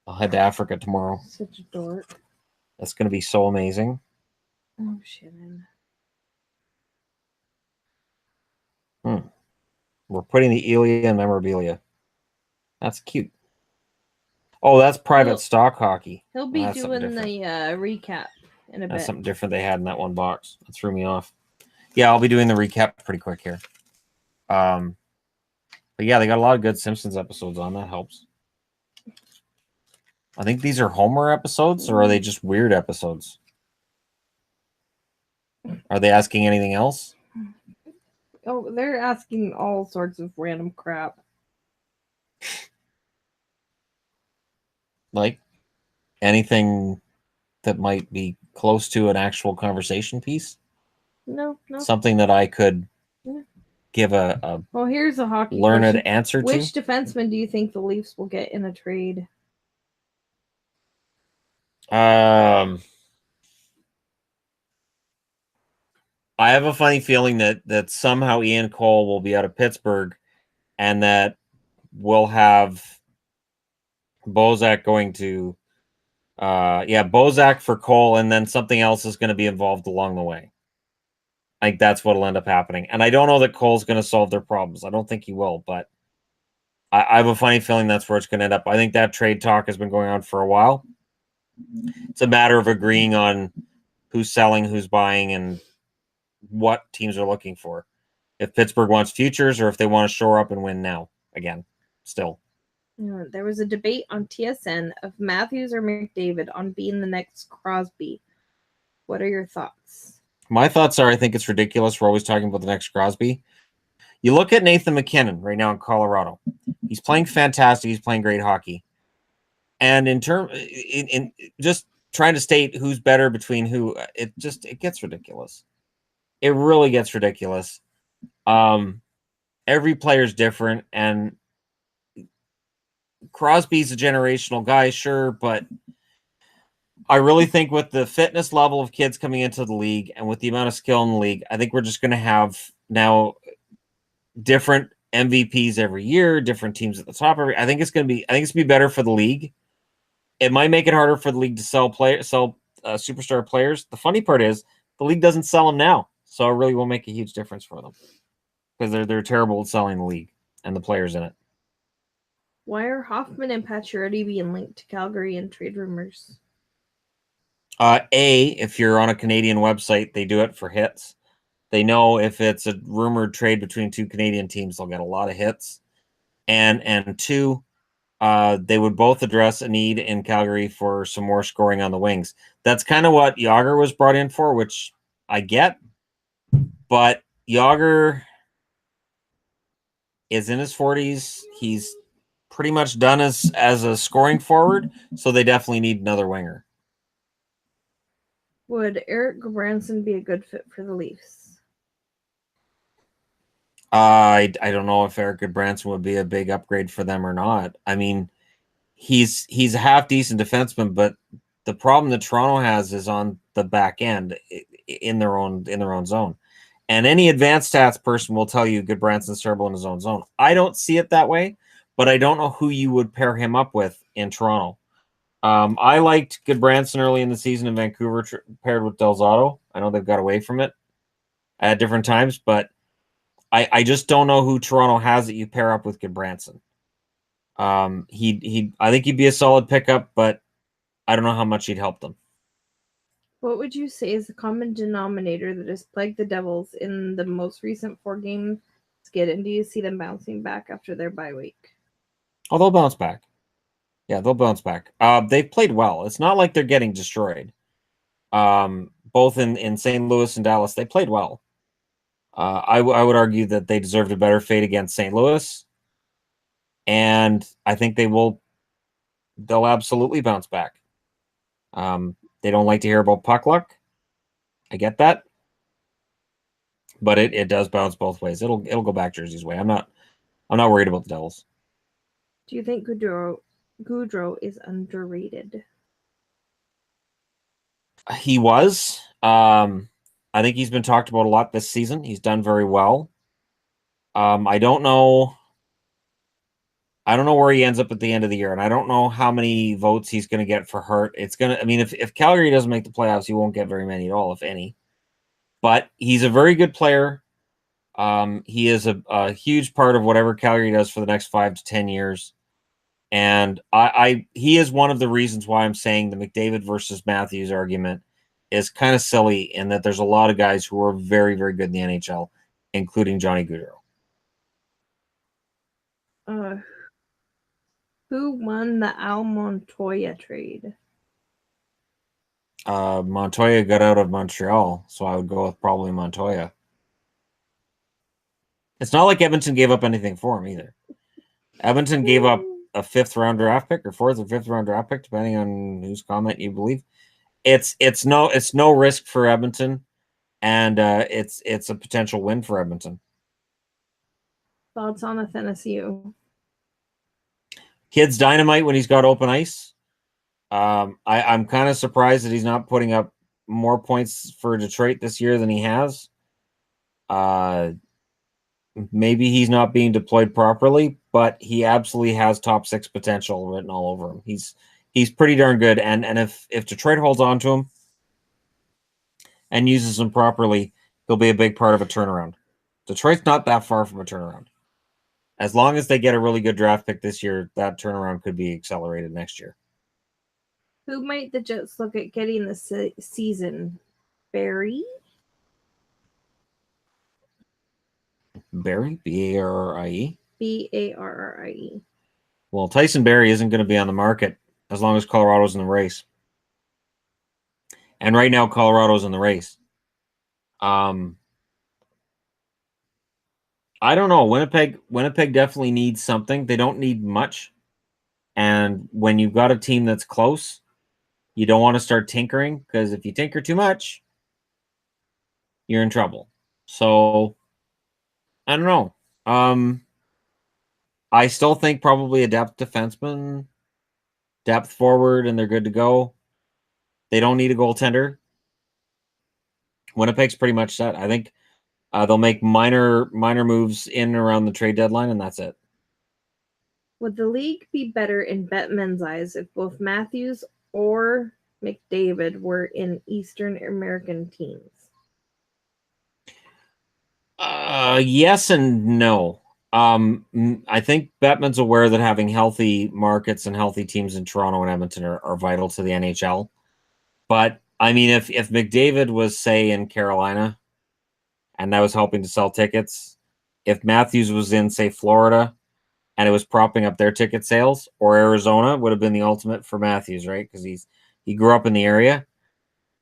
I'll head to Africa tomorrow. Such a dork. That's going to be so amazing. Oh, Shannon. We're putting the Elia in memorabilia. That's cute. Oh, that's private stock hockey. He'll be That's doing something the recap in a That's bit. something different they had in that one box. That threw me off. Yeah, I'll be doing the recap pretty quick here. But yeah, they got a lot of good Simpsons episodes on. That helps. I think these are Homer episodes, or are they just weird episodes? Are they asking anything else? Oh, they're asking all sorts of random crap. Like anything that might be close to an actual conversation piece? No. Something that I could give a Well, here's a hockey learned question. answer to. Which defenseman do you think the Leafs will get in a trade? I have a funny feeling that somehow Ian Cole will be out of Pittsburgh and that we'll have Bozak going to Bozak for Cole, and then something else is going to be involved along the way. I think that's what'll end up happening. And I don't know that Cole's going to solve their problems. I don't think he will, but I have a funny feeling that's where it's going to end up. I think that trade talk has been going on for a while. It's a matter of agreeing on who's selling, who's buying, and what teams are looking for. If Pittsburgh wants futures or if they want to shore up and win now again, still. There was a debate on TSN of Matthews or McDavid on being the next Crosby. What are your thoughts? My thoughts are I think it's ridiculous. We're always talking about the next Crosby. You look at Nathan McKinnon right now in Colorado. He's playing fantastic. He's playing great hockey. And in just trying to state who's better between who, it gets ridiculous. It really gets ridiculous. Every player's different, and Crosby's a generational guy, sure, but I really think with the fitness level of kids coming into the league and with the amount of skill in the league, I think we're just going to have now different MVPs every year, different teams at the top. I think it's going to be better for the league. It might make it harder for the league to sell superstar players. The funny part is the league doesn't sell them now, so it really will make a huge difference for them because they're terrible at selling the league and the players in it. Why are Hoffman and Pacioretty being linked to Calgary in trade rumors? If you're on a Canadian website, they do it for hits. They know if it's a rumored trade between two Canadian teams, they'll get a lot of hits. And two, they would both address a need in Calgary for some more scoring on the wings. That's kind of what Yager was brought in for, which I get. But Yager is in his 40s. He's pretty much done as a scoring forward, so they definitely need another winger. Would Eric Gudbranson be a good fit for the Leafs? I don't know if Eric Gudbranson would be a big upgrade for them or not. I mean, he's a half decent defenseman, but the problem that Toronto has is on the back end in their own zone. And any advanced stats person will tell you Gudbranson's terrible in his own zone. I don't see it that way, but I don't know who you would pair him up with in Toronto. I liked Gudbranson early in the season in Vancouver paired with Del Zotto. I know they've got away from it at different times, but I just don't know who Toronto has that you pair up with Gudbranson. I think he'd be a solid pickup, but I don't know how much he'd help them. What would you say is the common denominator that has plagued the Devils in the most recent 4-game skid, and do you see them bouncing back after their bye week? Oh, they'll bounce back. Yeah, they'll bounce back. They've played well. It's not like they're getting destroyed. Both in St. Louis and Dallas, they played well. I would argue that they deserved a better fate against St. Louis, and I think they'll absolutely bounce back. They don't like to hear about puck luck. I get that, but it does bounce both ways. It'll go back Jersey's way. I'm not worried about the Devils. Do you think Gaudreau is underrated? He was. I think he's been talked about a lot this season. He's done very well. I don't know where he ends up at the end of the year, and I don't know how many votes he's going to get for Hart. If Calgary doesn't make the playoffs, he won't get very many at all, if any. But he's a very good player. He is a huge part of whatever Calgary does for the next 5 to 10 years. And he is one of the reasons why I'm saying the McDavid versus Matthews argument is kind of silly in that there's a lot of guys who are very, very good in the NHL, including Johnny Gaudreau. Who won the Al Montoya trade? Montoya got out of Montreal, so I would go with probably Montoya. It's not like Edmonton gave up anything for him either. Edmonton gave up a 5th-round draft pick or 4th or 5th-round draft pick, depending on whose comment you believe. It's no risk for Edmonton, and it's a potential win for Edmonton. Thoughts on Athanasiou? Kid's dynamite when he's got open ice. I'm kind of surprised that he's not putting up more points for Detroit this year than he has. Maybe he's not being deployed properly, but he absolutely has top 6 potential written all over him. He's pretty darn good, and if Detroit holds on to him and uses him properly, he'll be a big part of a turnaround. Detroit's not that far from a turnaround. as long as they get a really good draft pick this year, that turnaround could be accelerated next year. Who might the Jets look at getting this season? Barry? Barrie, Barrie. Barrie. Well, Tyson Barrie isn't going to be on the market as long as Colorado's in the race. And right now, Colorado's in the race. I don't know. Winnipeg definitely needs something. They don't need much. And when you've got a team that's close, you don't want to start tinkering, because if you tinker too much, you're in trouble. So I don't know. I still think probably a depth defenseman, depth forward, and they're good to go. They don't need a goaltender. Winnipeg's pretty much set. I think they'll make minor moves in and around the trade deadline, and that's it. Would the league be better in Bettman's eyes if both Matthews or McDavid were in Eastern American teams? Yes and no. I think Bettman's aware that having healthy markets and healthy teams in Toronto and Edmonton are vital to the NHL. But I mean, if McDavid was, say, in Carolina and that was helping to sell tickets, if Matthews was in, say, Florida and it was propping up their ticket sales, or Arizona, would have been the ultimate for Matthews, right? Because he grew up in the area.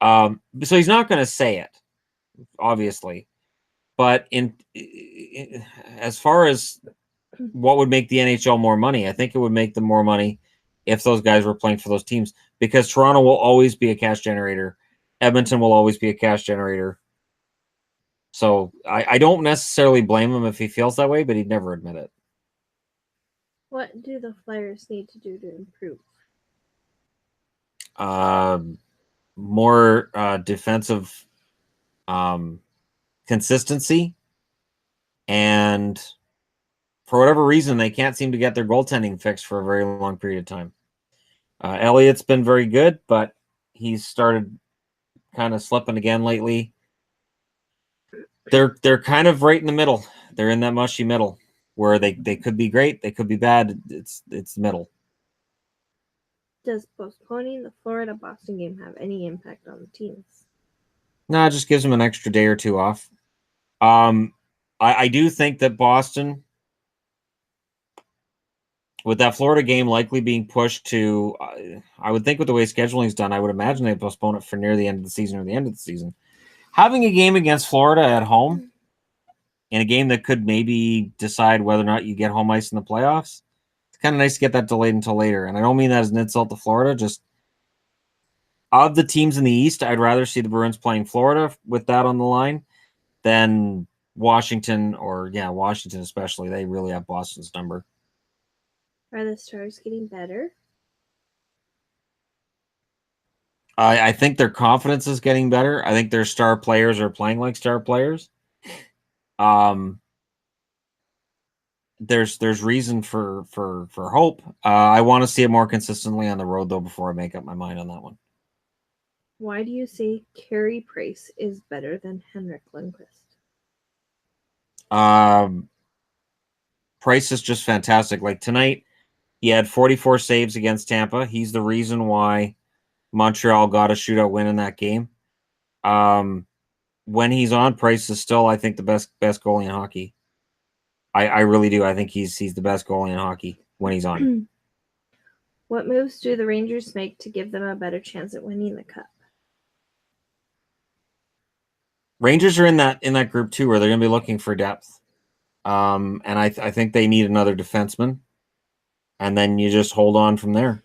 So he's not going to say it, obviously. But as far as what would make the NHL more money, I think it would make them more money if those guys were playing for those teams, because Toronto will always be a cash generator. Edmonton will always be a cash generator. So I don't necessarily blame him if he feels that way, but he'd never admit it. What do the Flyers need to do to improve? More defensive consistency, and for whatever reason, they can't seem to get their goaltending fixed for a very long period of time. Elliott's been very good, but he's started kind of slipping again lately. They're kind of right in the middle. They're in that mushy middle where they could be great, they could be bad. It's the middle. Does postponing the Florida-Boston game have any impact on the teams? No, it just gives them an extra day or two off. I do think that Boston, with that Florida game likely being pushed to, I would think with the way scheduling is done, I would imagine they postpone it for near the end of the season or the end of the season. Having a game against Florida at home, in a game that could maybe decide whether or not you get home ice in the playoffs, it's kind of nice to get that delayed until later. And I don't mean that as an insult to Florida. Just of the teams in the East, I'd rather see the Bruins playing Florida with that on the line than Washington, or Washington especially. They really have Boston's number. Are the Stars getting better? I think their confidence is getting better. I think their star players are playing like star players. There's reason for hope. I want to see it more consistently on the road, though, before I make up my mind on that one. Why do you say Carey Price is better than Henrik Lundqvist? Price is just fantastic. Like tonight, he had 44 saves against Tampa. He's the reason why Montreal got a shootout win in that game. When he's on, Price is still, I think, the best goalie in hockey. I really do. I think he's the best goalie in hockey when he's on. What moves do the Rangers make to give them a better chance at winning the Cup? Rangers are in that group too, where they're going to be looking for depth. And I think they need another defenseman, and then you just hold on from there.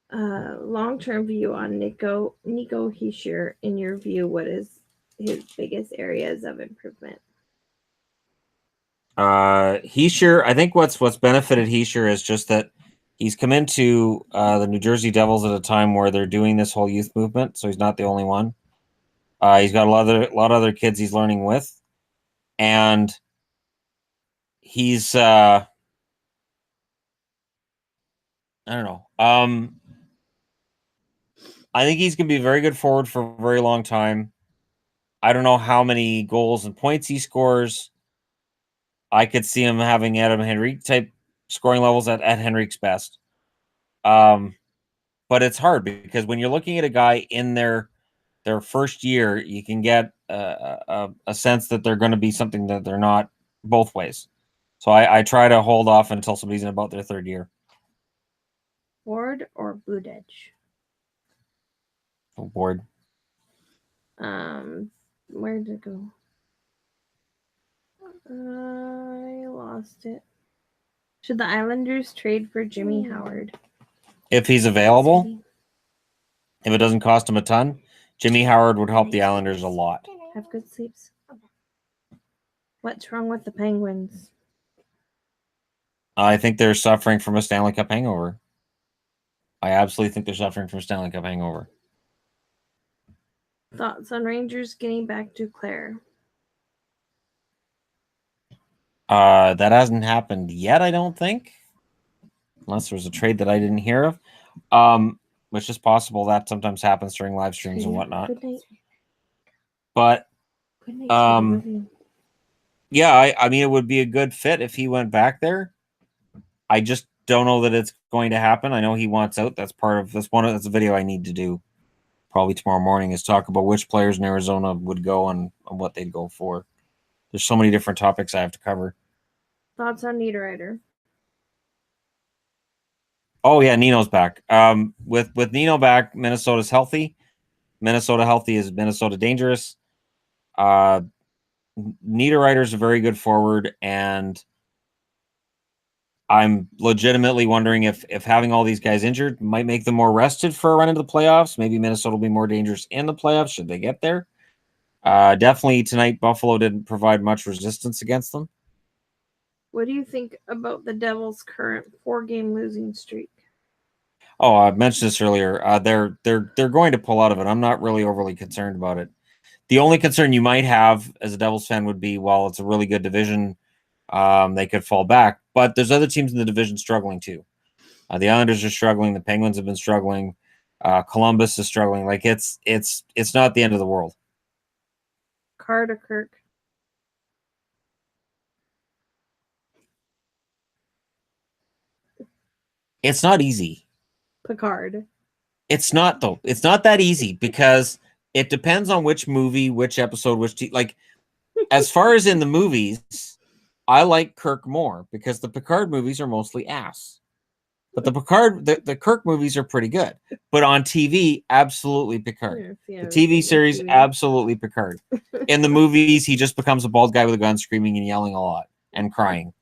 Long-term view on Nico Hischier. In your view, what is his biggest areas of improvement? Hischier, I think what's benefited Hischier is just that he's come into the New Jersey Devils at a time where they're doing this whole youth movement, so he's not the only one. He's got a lot of other kids he's learning with, and he's I don't know. I think he's going to be a very good forward for a very long time. I don't know how many goals and points he scores. I could see him having Adam Henrique type scoring levels at Henrique's best. But it's hard because when you're looking at a guy in their first year, you can get a sense that they're going to be something that they're not both ways. So I try to hold off until somebody's in about their third year. Ward or Blueditch? Ward. Where did it go? I lost it. Should the Islanders trade for Jimmy Howard? If he's available, if it doesn't cost him a ton, Jimmy Howard would help the Islanders a lot. Have good sleeps. What's wrong with the Penguins? I think they're suffering from a Stanley Cup hangover. I absolutely think they're suffering from a Stanley Cup hangover. Thoughts on Rangers getting back to Claire? That hasn't happened yet, I don't think. Unless there's a trade that I didn't hear of. Which is possible. That sometimes happens during live streams and whatnot. Good night. But Good night. yeah, I mean, it would be a good fit if he went back there. I just don't know that it's going to happen. I know he wants out. That's a video I need to do probably tomorrow morning, is talk about which players in Arizona would go and what they'd go for. There's so many different topics I have to cover. Thoughts on Niederreiter? Oh yeah, Nino's back. With Nino back, Minnesota's healthy. Minnesota healthy is Minnesota dangerous. Niederreiter's a very good forward, and I'm legitimately wondering if having all these guys injured might make them more rested for a run into the playoffs. Maybe Minnesota will be more dangerous in the playoffs should they get there. Definitely tonight, Buffalo didn't provide much resistance against them. What do you think about the Devils' current 4-game losing streak? Oh, I mentioned this earlier. They're going to pull out of it. I'm not really overly concerned about it. The only concern you might have as a Devils fan would be, while it's a really good division, they could fall back. But there's other teams in the division struggling too. The Islanders are struggling. The Penguins have been struggling. Columbus is struggling. Like it's not the end of the world. Card or Kirk? It's not easy. Picard. It's not though. It's not that easy because it depends on which movie, which episode, like as far as in the movies, I like Kirk more because the Picard movies are mostly ass. But the Kirk movies are pretty good. But on TV, absolutely Picard. Yeah, The TV series, absolutely Picard. In the movies, he just becomes a bald guy with a gun screaming and yelling a lot and crying.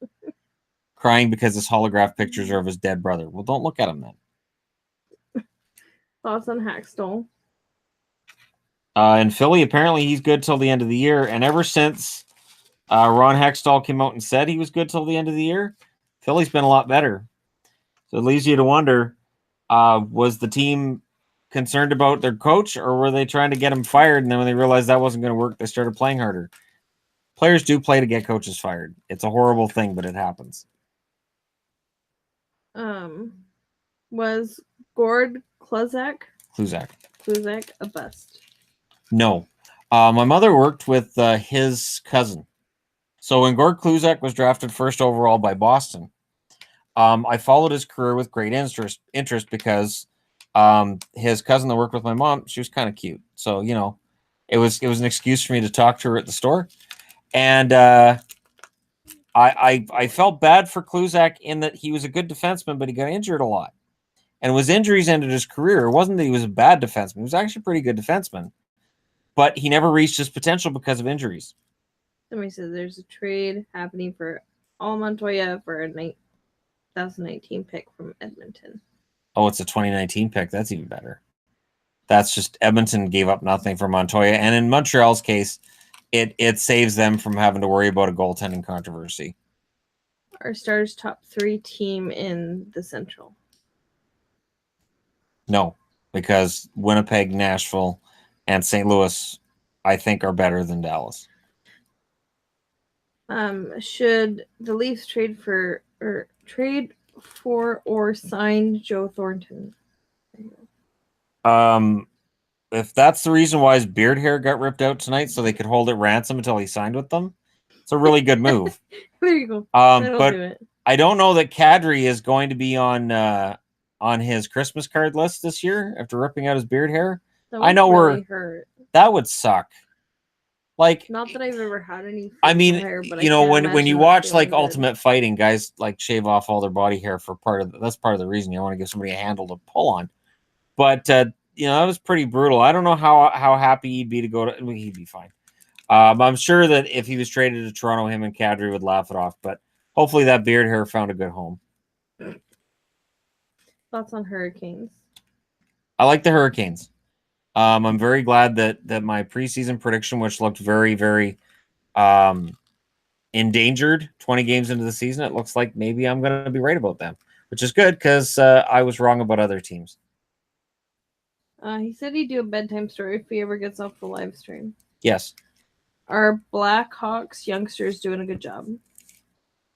Crying because his holograph pictures are of his dead brother. Well, don't look at him then. Thoughts on Hackstall? In Philly, apparently he's good till the end of the year. And ever since Ron Hextall came out and said he was good till the end of the year, Philly's been a lot better. So it leaves you to wonder, was the team concerned about their coach, or were they trying to get him fired? And then when they realized that wasn't going to work, they started playing harder. Players do play to get coaches fired. It's a horrible thing, but it happens. Was Gord Kluzak a bust? No. My mother worked with his cousin. So when Gord Kluzak was drafted first overall by Boston, I followed his career with great interest because his cousin that worked with my mom, she was kind of cute. So, you know, it was an excuse for me to talk to her at the store. And I felt bad for Kluzak in that he was a good defenseman, but he got injured a lot. And it was injuries ended his career. It wasn't that he was a bad defenseman. He was actually a pretty good defenseman. But he never reached his potential because of injuries. Somebody says there's a trade happening for Al Montoya for a 2019 pick from Edmonton. Oh, it's a 2019 pick. That's even better. That's just Edmonton gave up nothing for Montoya. And in Montreal's case, it saves them from having to worry about a goaltending controversy. Our Stars' top 3 team in the Central? No, because Winnipeg, Nashville, and St. Louis, I think, are better than Dallas. Should the Leafs trade for or sign Joe Thornton? If that's the reason why his beard hair got ripped out tonight, so they could hold it ransom until he signed with them, It's a really good move. There you go. That'll But do it. I don't know that Kadri is going to be on his Christmas card list this year after ripping out his beard hair. That I know really hurt. that would suck. Like, Not that I've ever had any. I mean, hair, but you I know, can't when you imagine watch feeling like good. Ultimate Fighting, guys like shave off all their body hair for that's part of the reason you want to give somebody a handle to pull on. But you know, that was pretty brutal. I don't know how happy he'd be to go to. I mean, he'd be fine. I'm sure that if he was traded to Toronto, him and Kadri would laugh it off. But hopefully, that beard hair found a good home. Thoughts on Hurricanes? I like the Hurricanes. I'm very glad that my preseason prediction, which looked very, very endangered 20 games into the season, it looks like maybe I'm going to be right about them, which is good because I was wrong about other teams. He said he'd do a bedtime story if he ever gets off the live stream. Yes. Are Blackhawks youngsters doing a good job?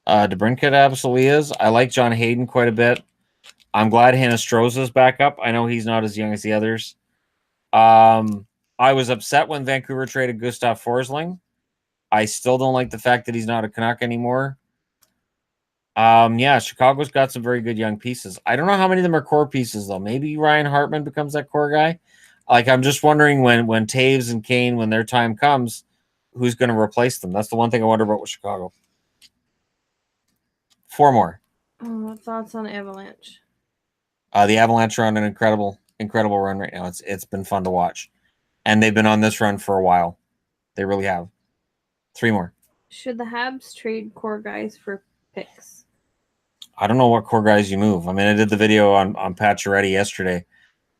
DeBrincat absolutely is. I like John Hayden quite a bit. I'm glad Hannah Stroza's back up. I know he's not as young as the others. I was upset when Vancouver traded Gustav Forsling. I still don't like the fact that he's not a Canuck anymore. Yeah, Chicago's got some very good young pieces. I don't know how many of them are core pieces, though. Maybe Ryan Hartman becomes that core guy. Like, I'm just wondering when Taves and Kane, when their time comes, who's going to replace them? That's the one thing I wonder about with Chicago. 4 more. Thoughts on Avalanche? The Avalanche are on an incredible run right now. It's been fun to watch. And they've been on this run for a while. They really have. 3 more. Should the Habs trade core guys for picks? I don't know what core guys you move. I mean, I did the video on Pacioretty yesterday.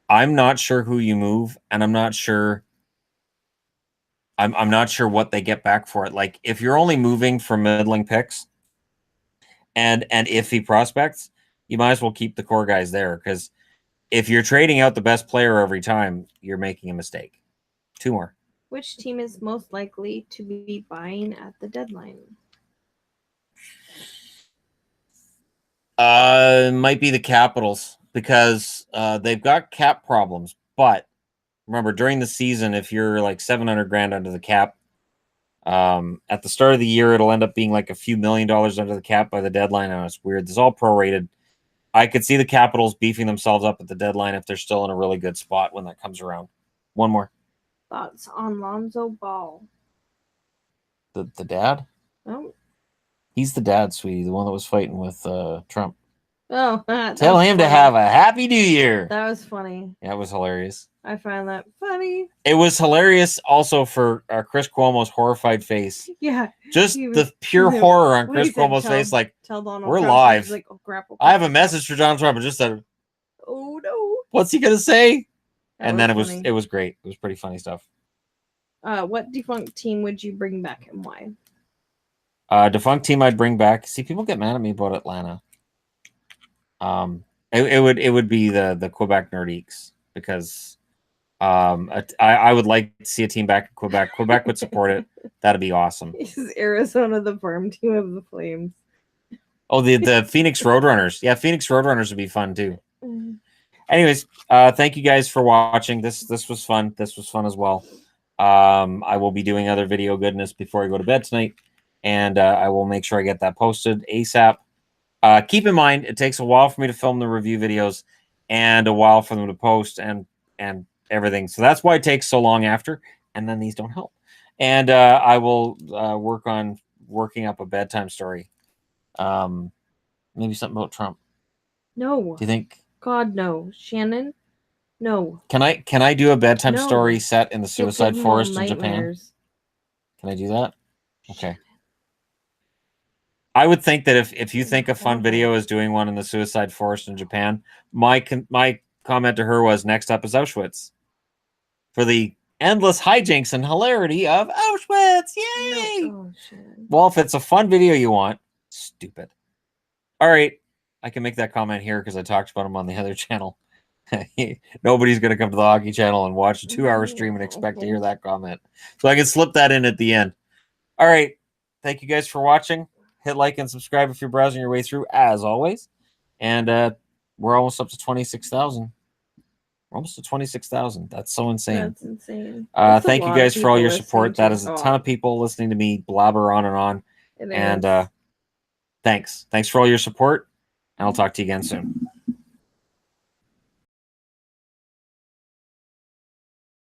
I'm not sure who you move, and I'm not sure what they get back for it. Like, if you're only moving for middling picks and iffy prospects, you might as well keep the core guys there, because if you're trading out the best player every time, you're making a mistake. 2 more. Which team is most likely to be buying at the deadline? Might be the Capitals, because they've got cap problems. But remember, during the season, if you're like $700,000 under the cap, at the start of the year, it'll end up being like a few $1 million under the cap by the deadline. And it's weird. This is all prorated. I could see the Capitals beefing themselves up at the deadline if they're still in a really good spot when that comes around. 1 more. Thoughts on Lonzo Ball? The dad? Oh. He's the dad, sweetie, the one that was fighting with Trump. Oh, tell him to have a happy new year. That was funny. Yeah, it was hilarious. I find that funny. It was hilarious also for Chris Cuomo's horrified face. Yeah. Just the pure horror on Chris Cuomo's face. Like, we're live. Like, oh, crap, I have a message for Donald Trump. And just said, oh, no. What's he going to say? That and then funny. it was great. It was pretty funny stuff. What defunct team would you bring back and why? Defunct team I'd bring back. See, people get mad at me about Atlanta. It would be the Quebec Nordiques, because I would like to see a team back in Quebec. Quebec would support it. That'd be awesome. Is Arizona the farm team of the Flames? Oh, the Phoenix Roadrunners. Yeah, Phoenix Roadrunners would be fun too. Anyways, thank you guys for watching. This was fun. This was fun as well. I will be doing other video goodness before I go to bed tonight, and I will make sure I get that posted ASAP. Keep in mind, it takes a while for me to film the review videos and a while for them to post and everything. So that's why it takes so long after, and then these don't help. And I will work on working up a bedtime story. Maybe something about Trump. No. Do you think? God, no. Shannon? No. Can I do a bedtime story set in the suicide forest in Japan? Can I do that? Okay. I would think that if you think a fun video is doing one in the suicide forest in Japan, my comment to her was, next up is Auschwitz, for the endless hijinks and hilarity of Auschwitz. Yay! No. Oh, shit. Well, if it's a fun video you want, stupid. All right, I can make that comment here because I talked about him on the other channel. Nobody's going to come to the hockey channel and watch a 2-hour stream and expect to hear that comment. So I can slip that in at the end. All right. Thank you guys for watching. Hit like and subscribe if you're browsing your way through, as always. And we're almost up to 26,000. We're almost to 26,000. That's so insane. That's insane. That's a Thank you lot of guys for all people your support. listening That to is a us. ton of people listening to me blabber on and on. It And is. thanks for all your support. And I'll talk to you again soon.